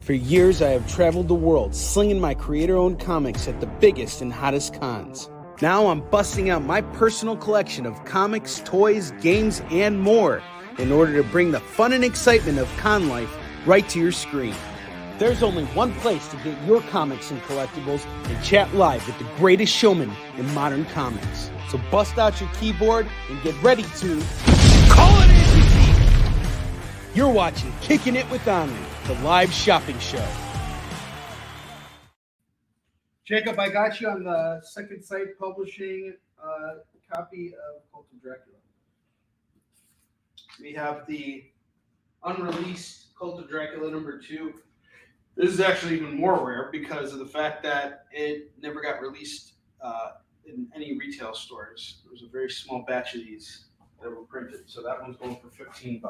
C: For years, I have traveled the world slinging my creator-owned comics at the biggest and hottest cons. Now I'm busting out my personal collection of comics, toys, games, and more in order to bring the fun and excitement of con life right to your screen. There's only one place to get your comics and collectibles and chat live with the greatest showman in modern comics. So bust out your keyboard and get ready to call it in! You're watching Kickin' It with Onrie, the live shopping show.
B: Jacob, I got you on the Second Sight Publishing copy of Cult of Dracula. We have the unreleased Cult of Dracula number 2. This is actually even more rare because of the fact that it never got released in any retail stores. There was a very small batch of these that were printed, so that one's going for $15.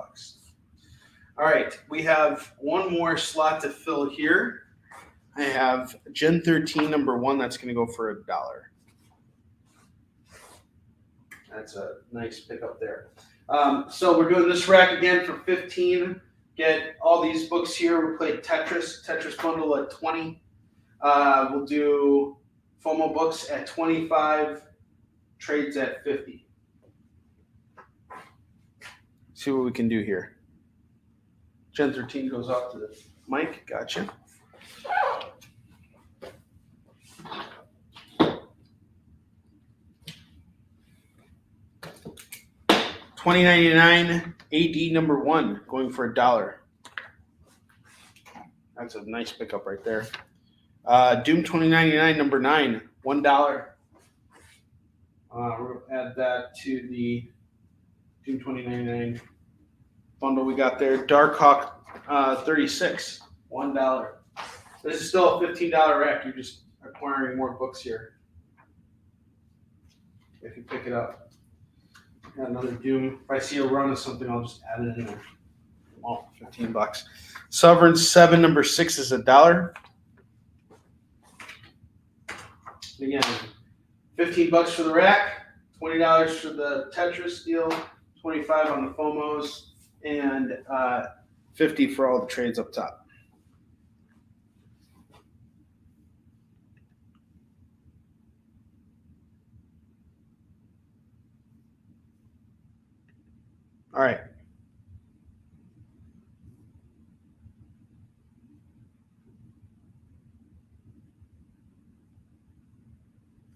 B: All right, we have one more slot to fill here. I have Gen 13 number 1. That's going to go for $1. That's a nice pickup there. So we're doing this rack again for 15. Get all these books here. We played Tetris bundle at 20. We'll do FOMO books at 25. Trades at 50. See what we can do here. Gen 13 goes off to the mic. Gotcha. $20.99 AD number 1 going for $1. That's a nice pickup right there. Doom 2099 number 9 $1. We'll add that to the Doom 2099 bundle we got there. Darkhawk 36 $1. This is still a $15 rack. You're just acquiring more books here if you pick it up. Got another Doom. If I see a run of something, I'll just add it in there. Oh, $15. Sovereign 7 number 6 is $1. Again, $15 for the rack, $20 for the Tetris deal, $25 on the FOMOs, and $50 for all the trades up top. All right.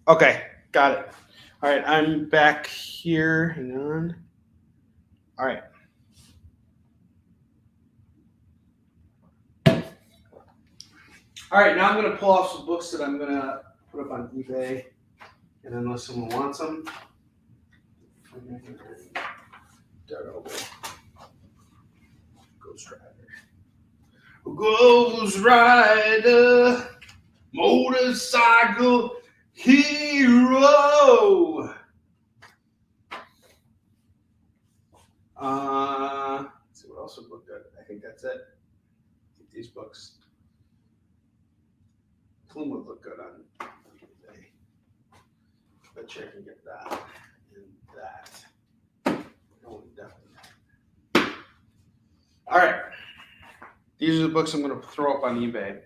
B: Okay, got it. All right, I'm back here. Hang on. All right. All right, now I'm going to pull off some books that I'm going to put up on eBay, and unless someone wants them. Ghost Rider. Ghost Rider, motorcycle hero. Let's see what else would look good. I think that's it. Get these books. Plume would look good on eBay. Bet you I can get that and that. Oh, definitely. All right. These are the books I'm going to throw up on eBay.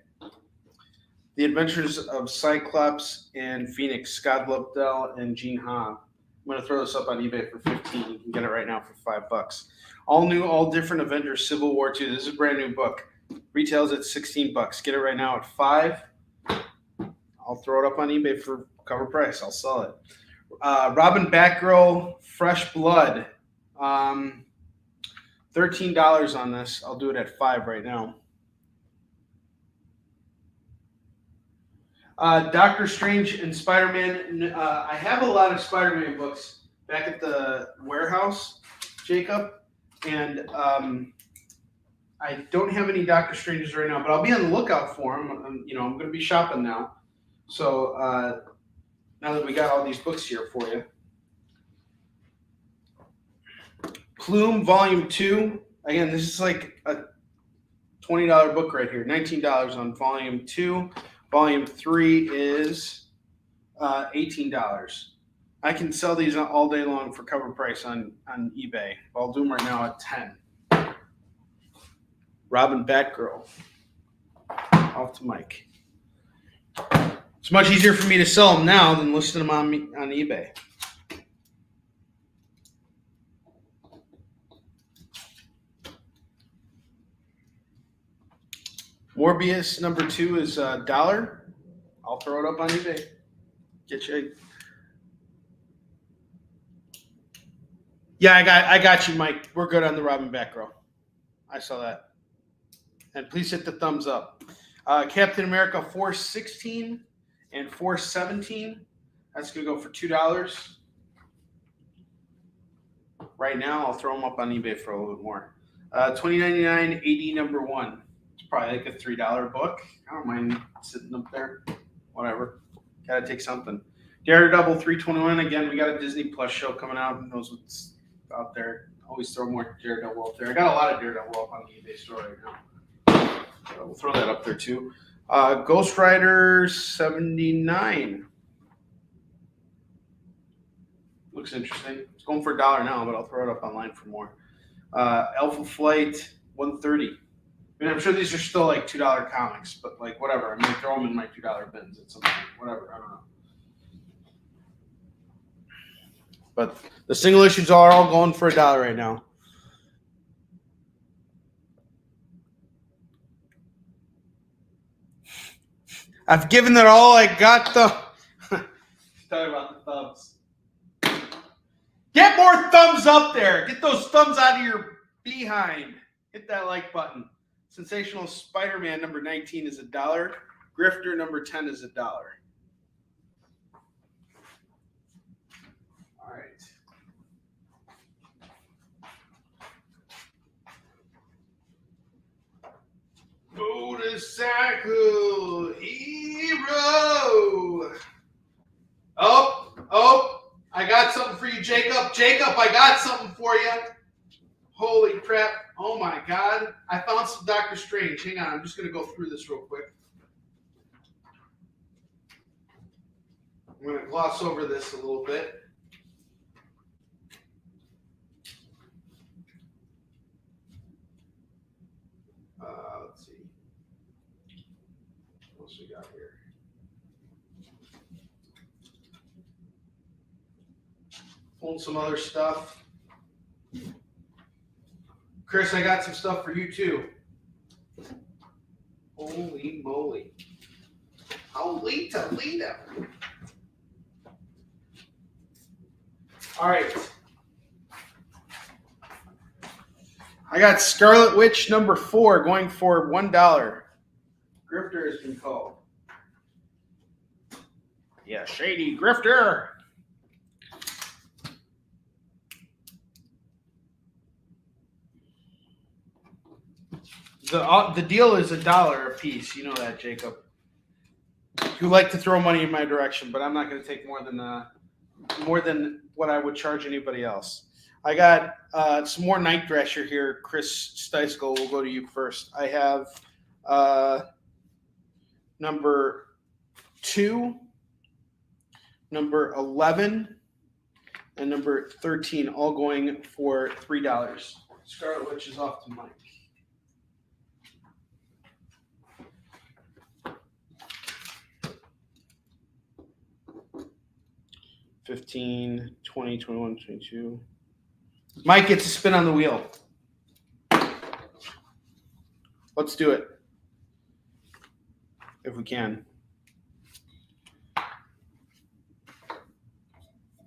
B: The Adventures of Cyclops and Phoenix, Scott Lobdell and Gene Ha. I'm going to throw this up on eBay for $15. You can get it right now for $5. All new, all different Avengers, Civil War II. This is a brand new book. Retails at $16. Get it right now at $5. I'll throw it up on eBay for cover price. I'll sell it. Robin Batgirl, Fresh Blood. $13 on this. I'll do it at $5 right now. Doctor Strange and Spider-Man. I have a lot of Spider-Man books back at the warehouse, Jacob, and I don't have any Doctor Stranges right now, but I'll be on the lookout for them. I'm going to be shopping now. So now that we got all these books here for you. Plume Volume 2. Again, this is like a $20 book right here. $19 on Volume 2. Volume 3 is $18. I can sell these all day long for cover price on eBay. I'll do them right now at $10. Robin Batgirl. Off to Mike. It's much easier for me to sell them now than listing them on eBay. Morbius number 2 is $1. I'll throw it up on eBay. Get you. Yeah, I got you, Mike. We're good on the Robin Batgirl. I saw that. And please hit the thumbs up. Captain America 416 and 417. That's going to go for $2. Right now, I'll throw them up on eBay for a little bit more. $20.99 AD number 1. It's probably like a $3 book. I don't mind sitting up there. Whatever. Got to take something. Daredevil 321. Again, we got a Disney Plus show coming out. Who knows what's out there. Always throw more Daredevil up there. I got a lot of Daredevil up on the eBay store right now. So we'll throw that up there too. Ghost Rider 79. Looks interesting. It's going for $1 now, but I'll throw it up online for more. Alpha Flight 130. I mean, I'm sure these are still like $2 comics, but like whatever. I'm gonna throw them in my $2 bins at some point. Whatever. I don't know. But the single issues are all going for $1 right now. I've given it all I got. Talking about the thumbs. Get more thumbs up there. Get those thumbs out of your behind. Hit that like button. Sensational Spider-Man number 19 is $1. Grifter number 10 is $1. All right. Motorcycle Hero. Oh, I got something for you, Jacob. Jacob, I got something for you. Holy crap. Oh my God. I found some Doctor Strange. Hang on, I'm just going to go through this real quick. I'm going to gloss over this a little bit. Let's see. What else we got here? Pulled some other stuff. Chris, I got some stuff for you too. Holy moly. Holy Toledo. All right. I got Scarlet Witch number 4 going for $1. Grifter has been called. Yeah, shady grifter. The deal is $1 a piece. You know that, Jacob. You like to throw money in my direction, but I'm not going to take more than what I would charge anybody else. I got some more Night Thrasher here. Chris Steisko, we'll go to you first. I have number 2, number 11, and number 13, all going for $3. Scarlet Witch is off to Mike. $15, $20, $21, $22. Mike gets a spin on the wheel. Let's do it. If we can.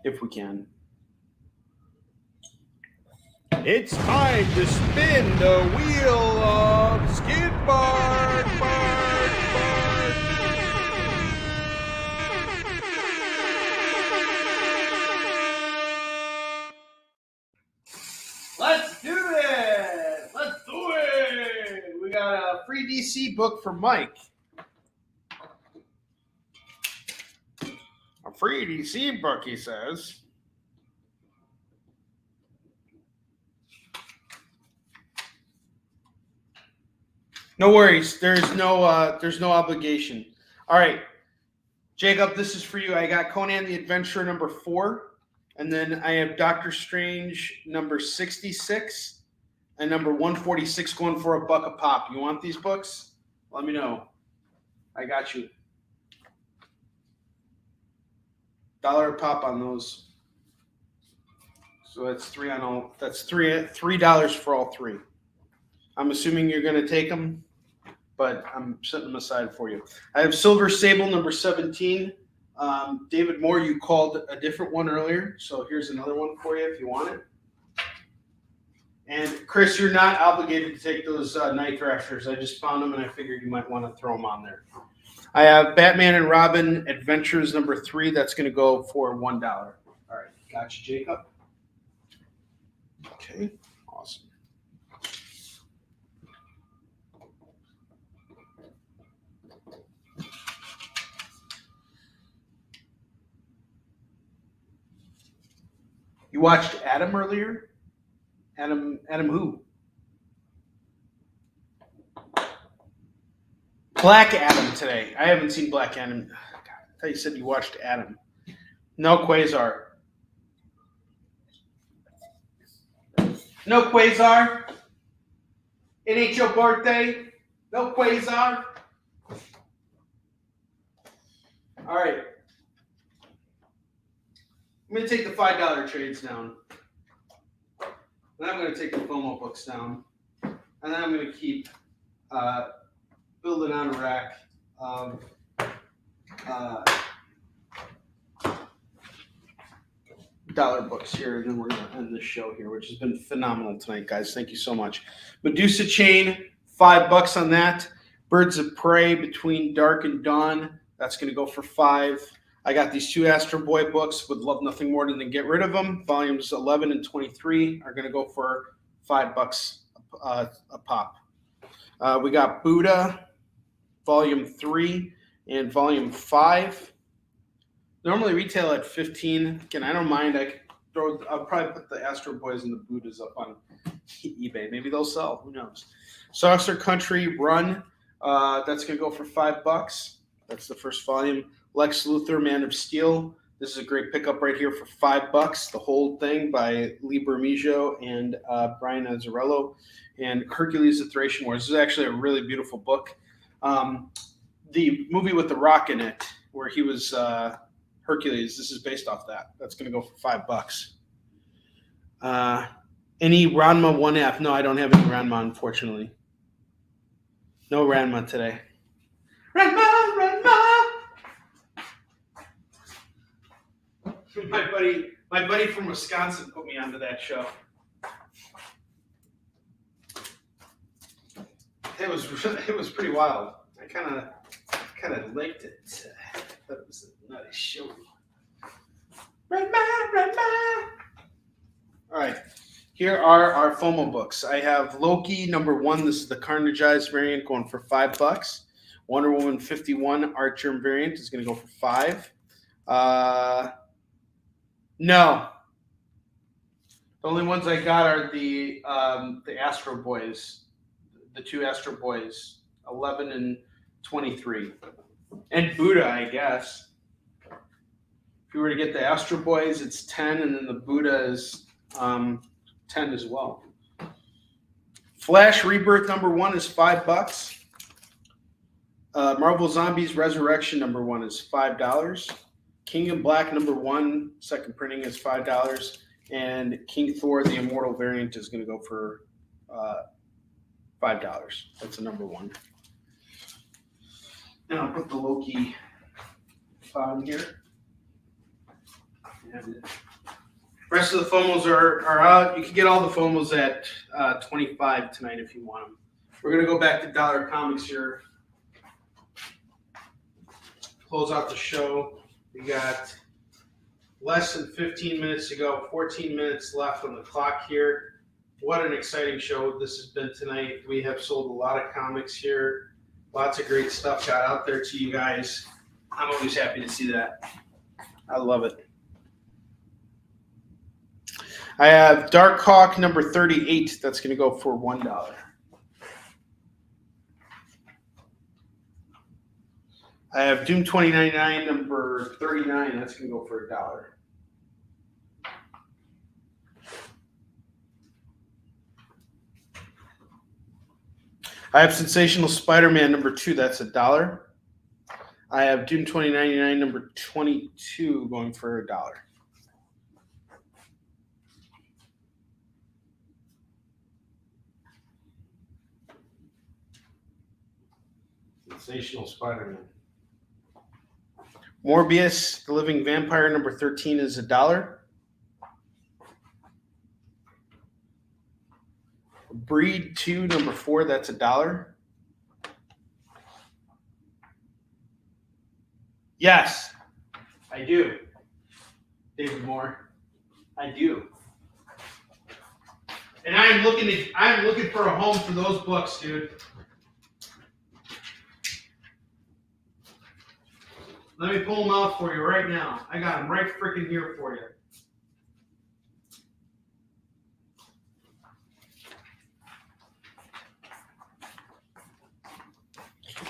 B: If we can.
C: It's time to spin the wheel of Skid Bark.
B: Let's do this. Let's do it. We got a free DC book for Mike. A free DC book, he says. No worries. There's no obligation. All right, Jacob, this is for you. I got Conan the Adventurer number 4. And then I have Doctor Strange number 66 and number 146 going for $1 a pop. You want these books? Let me know. I got you. $1 a pop on those. So that's $3 for all 3. I'm assuming you're going to take them, but I'm setting them aside for you. I have Silver Sable number 17. David Moore, you called a different one earlier, so here's another one for you if you want it. And Chris, you're not obligated to take those Night Thrashers. I just found them, and I figured you might want to throw them on there. I have Batman and Robin Adventures number 3. That's going to go for $1. All right, gotcha, Jacob. Okay, awesome. You watched Adam earlier? Adam who? Black Adam today. I haven't seen Black Adam. God, I thought you said you watched Adam. No, Quasar. No Quasar. It ain't your birthday. No Quasar. All right. I'm going to take the $5 trades down. Then I'm going to take the FOMO books down. And then I'm going to keep building on a rack of dollar books here, and then we're going to end this show here, which has been phenomenal tonight, guys. Thank you so much. Medusa chain, $5 on that. Birds of Prey between dark and dawn. That's going to go for $5. I got these two Astro Boy books. Would love nothing more than to get rid of them. Volumes 11 and 23 are going to go for $5 a pop. We got Buddha, Volume 3 and Volume 5. Normally retail at 15. Again, I don't mind. I'll probably put the Astro Boys and the Buddhas up on eBay. Maybe they'll sell. Who knows? Saucer Country Run. That's going to go for $5. That's the first volume. Lex Luthor, Man of Steel. This is a great pickup right here for $5. The whole thing by Lee Bermejo and Brian Azzarello. And Hercules: The Thracian Wars. This is actually a really beautiful book. The movie with The Rock in it, where he was Hercules, this is based off that. That's going to go for $5. Any Ranma 1F? No, I don't have any Ranma, unfortunately. No Ranma today. Ranma! My buddy from Wisconsin put me onto that show. It was pretty wild. I kind of liked it. I thought it was a nice show. Ranma. All right. Here are our FOMO books. I have Loki #1. This is the Carnageized variant, going for $5. Wonder Woman 51 Art Germ variant is going to go for $5. No. The only ones I got are the Astro Boys, the two Astro Boys, 11 and 23, and Buddha, I guess. If you were to get the Astro Boys, it's 10, and then the Buddha is 10 as well. Flash Rebirth #1 is $5. Marvel Zombies Resurrection #1 is $5. King in Black #1, second printing, is $5. And King Thor, the Immortal variant, is going to go for $5. That's a #1. And I'll put the Loki on here. And the rest of the FOMOs are out. You can get all the FOMOs at $25 tonight if you want them. We're going to go back to Dollar Comics here. Close out the show. We got less than 15 minutes to go, 14 minutes left on the clock here. What an exciting show this has been tonight. We have sold a lot of comics here. Lots of great stuff got out there to you guys. I'm always happy to see that. I love it. I have Dark Hawk #38. That's going to go for $1. I have Doom 2099 #39. That's going to go for $1. I have Sensational Spider-Man #2. That's $1. I have Doom 2099 #22 going for $1. Sensational Spider-Man. Morbius, the Living Vampire #13 is $1. Breed 2 #4, that's $1. Yes, I do. David Moore, I do. And I'm looking for a home for those books, dude. Let me pull them out for you right now. I got them right freaking here for you.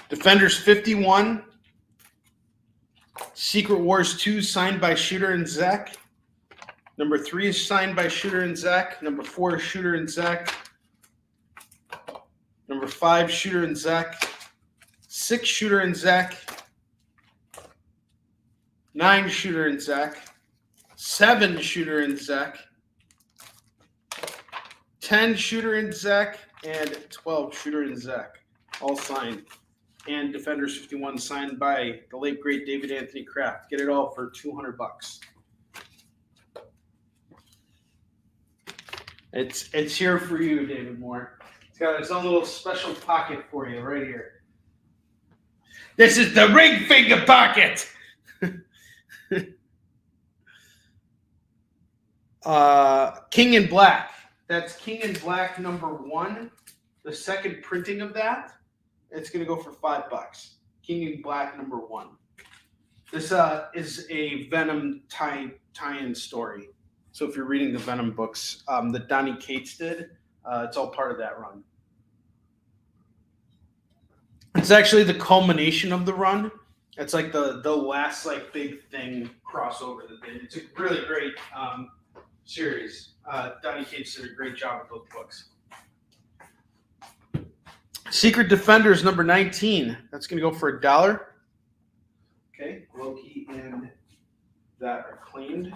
B: Defenders 51. Secret Wars 2, signed by Shooter and Zach. Number 3 is signed by Shooter and Zach. Number 4 is Shooter and Zach. Number 5, Shooter and Zach. 6, Shooter and Zach. 9, Shooter and Zach. 7, Shooter and Zach. 10, Shooter and Zach. And 12, Shooter and Zach. All signed. And Defenders 51 signed by the late, great David Anthony Kraft. Get it all for $200. It's here for you, David Moore. It's got its own little special pocket for you right here. This is the ring finger pocket. King in Black. That's King in Black number 1. The second printing of that. It's going to go for $5. King in Black number 1. This is a Venom tie-in story. So if you're reading the Venom books that Donnie Cates did, it's all part of that run. It's actually the culmination of the run. It's like the last like big thing crossover that they did. It's a really great series. Donnie Cates did a great job with those books. Secret Defenders number 19. That's going to go for $1. Okay, Loki and that are cleaned.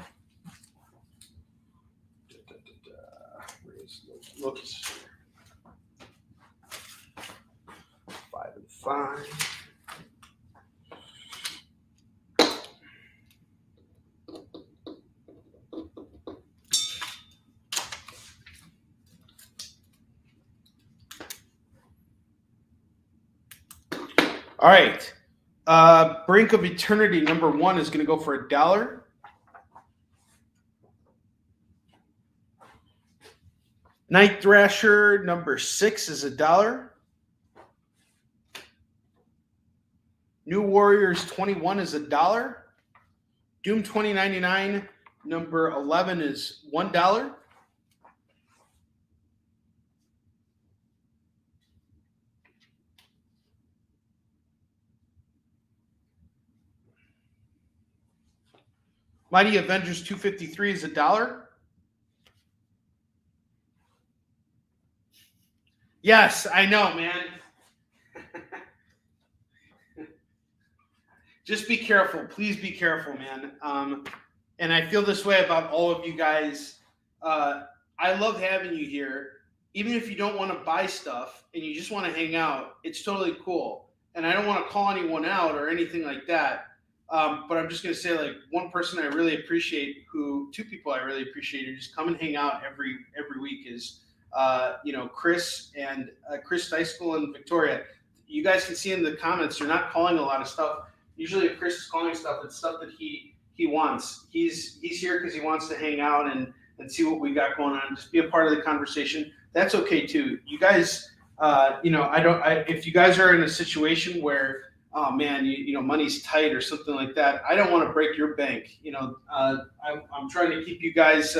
B: Where's Loki's here? 5 and 5. All right. Brink of Eternity number 1 is going to go for $1. Night Thrasher number 6 is $1. New Warriors 21 is $1. Doom 2099 number 11 is $1. Mighty Avengers 253 is $1. Yes, I know, man. Just be careful. Please be careful, man. And I feel this way about all of you guys. I love having you here. Even if you don't want to buy stuff and you just want to hang out, it's totally cool. And I don't want to call anyone out or anything like that. But I'm just going to say, like, one person I really appreciate, two people I really appreciate who just come and hang out every week is, Chris and Chris Dyschool and Victoria. You guys can see in the comments, they're not calling a lot of stuff. Usually if Chris is calling stuff, it's stuff that he wants. He's here because he wants to hang out and see what we got going on. Just be a part of the conversation. That's okay too. You guys, if you guys are in a situation where, oh man, money's tight or something like that, I don't want to break your bank. I'm trying to keep you guys,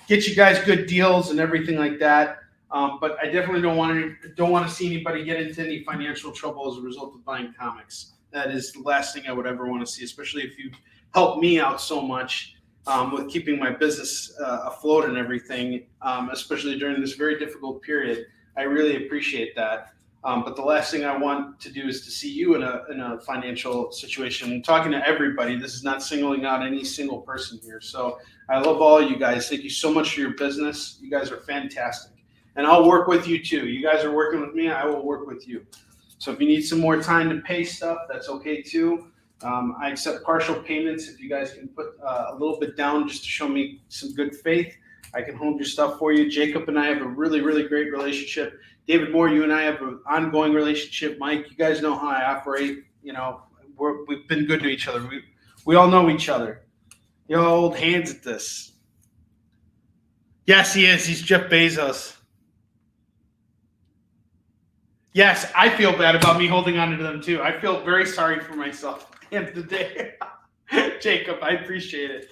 B: get you guys good deals and everything like that. But I definitely don't want to see anybody get into any financial trouble as a result of buying comics. That is the last thing I would ever want to see, especially if you helped me out so much with keeping my business afloat and everything, especially during this very difficult period. I really appreciate that. But the last thing I want to do is to see you in a financial situation. I'm talking to everybody. This is not singling out any single person here. So I love all you guys. Thank you so much for your business. You guys are fantastic. And I'll work with you too. You guys are working with me. I will work with you. So if you need some more time to pay stuff, that's okay too. I accept partial payments. If you guys can put a little bit down just to show me some good faith, I can hold your stuff for you. Jacob and I have a really, really great relationship. David Moore, you and I have an ongoing relationship. Mike, you guys know how I operate. We've been good to each other. We all know each other. You hold hands at this. Yes, he is. He's Jeff Bezos. Yes, I feel bad about me holding on to them too. I feel very sorry for myself at the end of the day. Jacob, I appreciate it.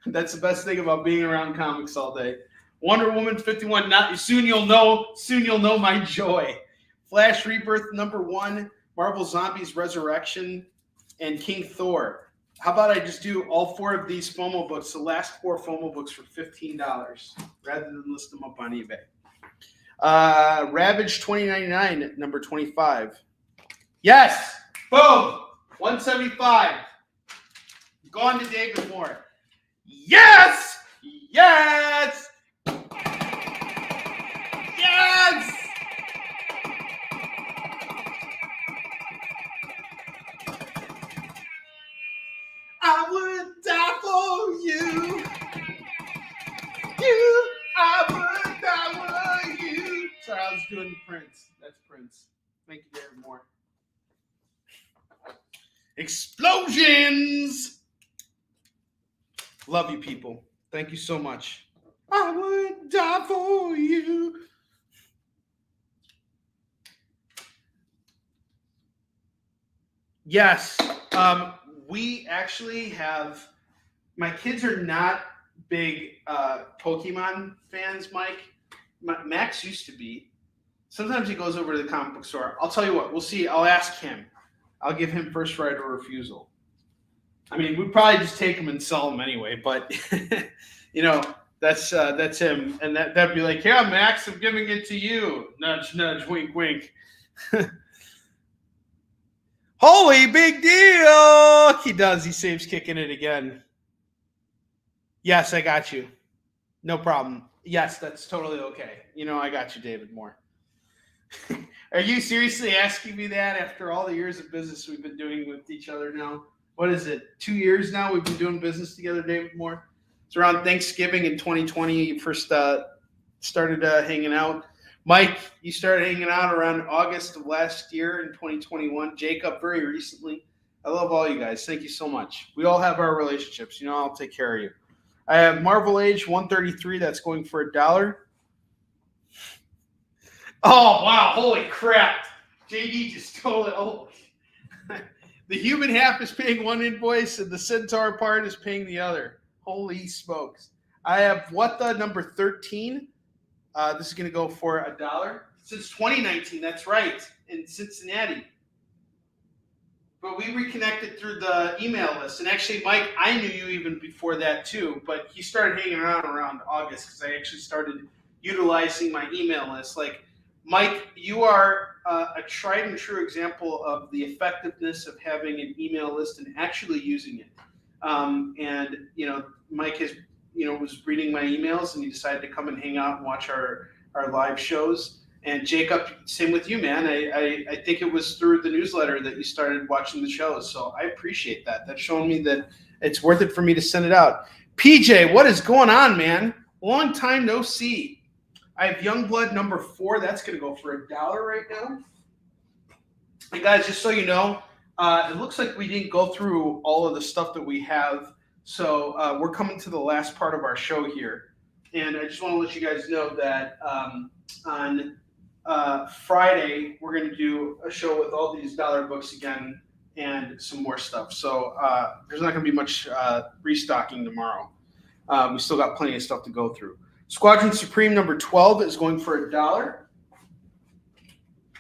B: That's the best thing about being around comics all day. Wonder Woman 51. Soon you'll know my joy. Flash Rebirth number 1, Marvel Zombies Resurrection, and King Thor. How about I just do all 4 of these FOMO books, the last 4 FOMO books for $15, rather than list them up on eBay. Ravage 2099, number 25. Yes! Boom! 175. Gone to David Moore. Yes! Yes! Yes! I would die for you. I would die for you. Sorry, I was doing Prince. That's Prince. Thank you, David Moore. Explosions! Love you, people. Thank you so much. I would die for you. Yes. We actually have, my kids are not big Pokemon fans, Mike. Max used to be. Sometimes he goes over to the comic book store. I'll tell you what, we'll see. I'll ask him. I'll give him first right of refusal. I mean, we'd probably just take him and sell him anyway, but you know, that's him. And that'd be like, yeah, Max, I'm giving it to you. Nudge, nudge, wink, wink. Holy big deal. He does. He saves Kicking It again. Yes, I got you. No problem. Yes, that's totally okay. You know, I got you, David Moore. Are you seriously asking me that after all the years of business we've been doing with each other now? What is it? 2 years now we've been doing business together, David Moore? It's around Thanksgiving in 2020 you first started hanging out. Mike, you started hanging out around August of last year in 2021. Jacob, very recently. I love all you guys. Thank you so much. We all have our relationships. You know, I'll take care of you. I have Marvel Age 133. That's going for $1. Oh, wow. Holy crap. JD just stole it. Oh. The human half is paying one invoice, and the centaur part is paying the other. Holy smokes. I have What the number 13. This is going to go for $1. Since 2019, that's right, in Cincinnati. But we reconnected through the email list. And actually, Mike, I knew you even before that too, but he started hanging around August because I actually started utilizing my email list. Like, Mike, you are a tried and true example of the effectiveness of having an email list and actually using it. And, you know, Mike has, you know, was reading my emails and he decided to come and hang out and watch our live shows. And Jacob, same with you, man. I think it was through the newsletter that you started watching the shows. So I appreciate that. That's showing me that it's worth it for me to send it out. PJ, what is going on, man? Long time no see. I have Youngblood number 4. That's going to go for $1 right now. And guys, just so you know, it looks like we didn't go through all of the stuff that we have. So we're coming to the last part of our show here. And I just want to let you guys know that on Friday, we're going to do a show with all these dollar books again and some more stuff. So there's not going to be much restocking tomorrow. We still got plenty of stuff to go through. Squadron Supreme number 12 is going for $1.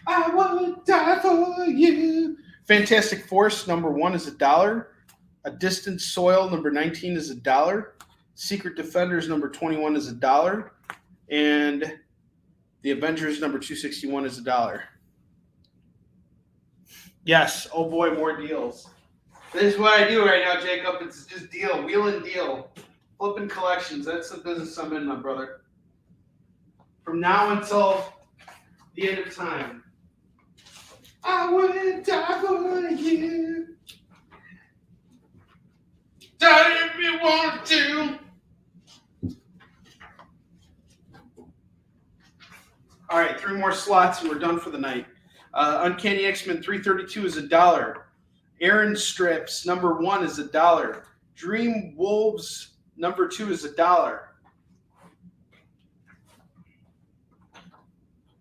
B: I want to die for you. Fantastic Force number 1 is $1. A Distant Soil number 19 is $1. Secret Defenders number 21 is $1. And The Avengers number 261 is $1. Yes. Oh boy, more deals. This is what I do right now, Jacob. It's just deal, wheel and deal. Flipping collections. That's the business I'm in, my brother. From now until the end of time. I would die for you. Die if you want to. All right, 3 more slots and we're done for the night. Uncanny X-Men 332 is $1. Aaron Strips number 1 is $1. Dream Wolves number 2 is $1.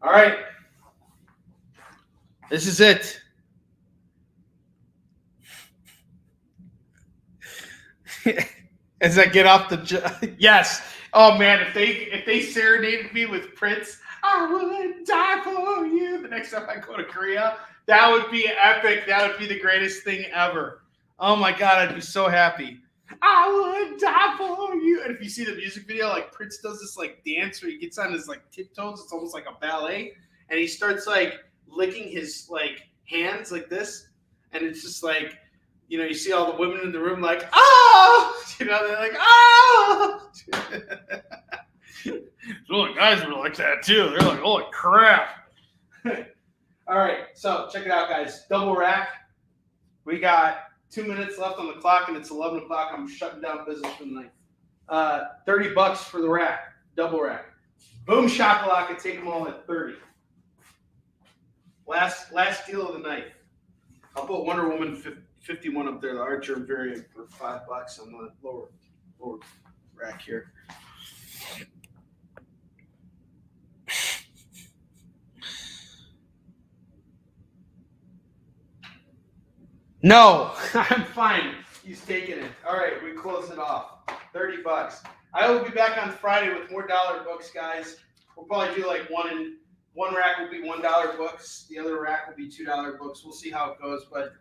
B: All right. This is it. As I get off the yes. Oh man, if they serenaded me with Prince, I would die for you. The next time I go to Korea, that would be epic. That would be the greatest thing ever. Oh my God, I'd be so happy. I would die for you. And if you see the music video, like Prince does this like dance where he gets on his like tiptoes. It's almost like a ballet, and he starts like licking his like hands like this, and it's just like, you know, you see all the women in the room like, oh, you know, they're like, oh. So the guys were like that too. They're like, holy crap. All right, so check it out, guys. Double rack. We got 2 minutes left on the clock, and it's 11 o'clock. I'm shutting down business for the night. $30 for the rack, double rack. Boom shakalaka, take them all at 30. Last deal of the night. I'll put Wonder Woman 51 up there, the Archer variant, for $5 on the lower rack here. No, I'm fine. He's taking it. All right, we close it off. $30. I will be back on Friday with more dollar books, guys. We'll probably do like one rack will be $1 books. The other rack will be $2 books. We'll see how it goes. But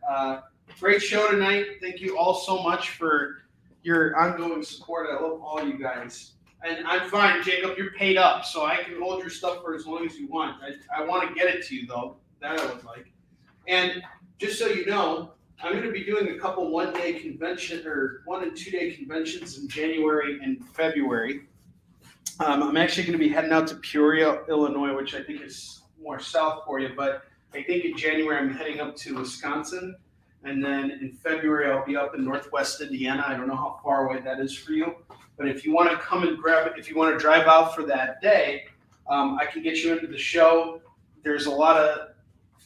B: great show tonight. Thank you all so much for your ongoing support. I love all you guys. And I'm fine, Jacob. You're paid up, so I can hold your stuff for as long as you want. I want to get it to you, though. That I would like. And just so you know, I'm going to be doing a couple 1 and 2 day conventions in January and February. I'm actually going to be heading out to Peoria, Illinois, which I think is more south for you. But I think in January I'm heading up to Wisconsin. And then in February I'll be up in Northwest Indiana. I don't know how far away that is for you. But if you want to come and grab it, if you want to drive out for that day, I can get you into the show. There's a lot of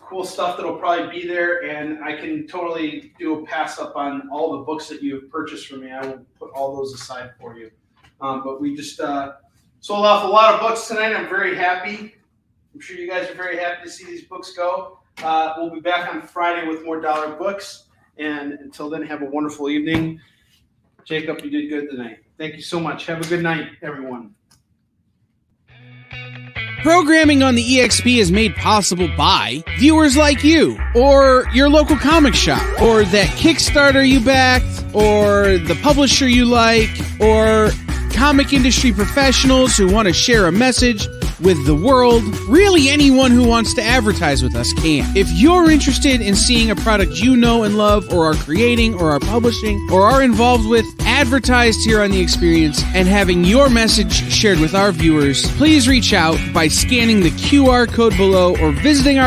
B: cool stuff that'll probably be there, and I can totally do a pass up on all the books that you have purchased from me. I will put all those aside for you. But we just sold off a lot of books tonight. I'm very happy. I'm sure you guys are very happy to see these books go. We'll be back on Friday with more dollar books. And until then, have a wonderful evening. Jacob, you did good tonight. Thank you so much. Have a good night, everyone.
C: Programming on the EXP is made possible by viewers like you, or your local comic shop, or that Kickstarter you backed, or the publisher you like, or comic industry professionals who want to share a message with the world. Really, anyone who wants to advertise with us can. If you're interested in seeing a product you know and love, or are creating, or are publishing, or are involved with, advertised here on The Experience, and having your message shared with our viewers, please reach out by scanning the QR code below or visiting our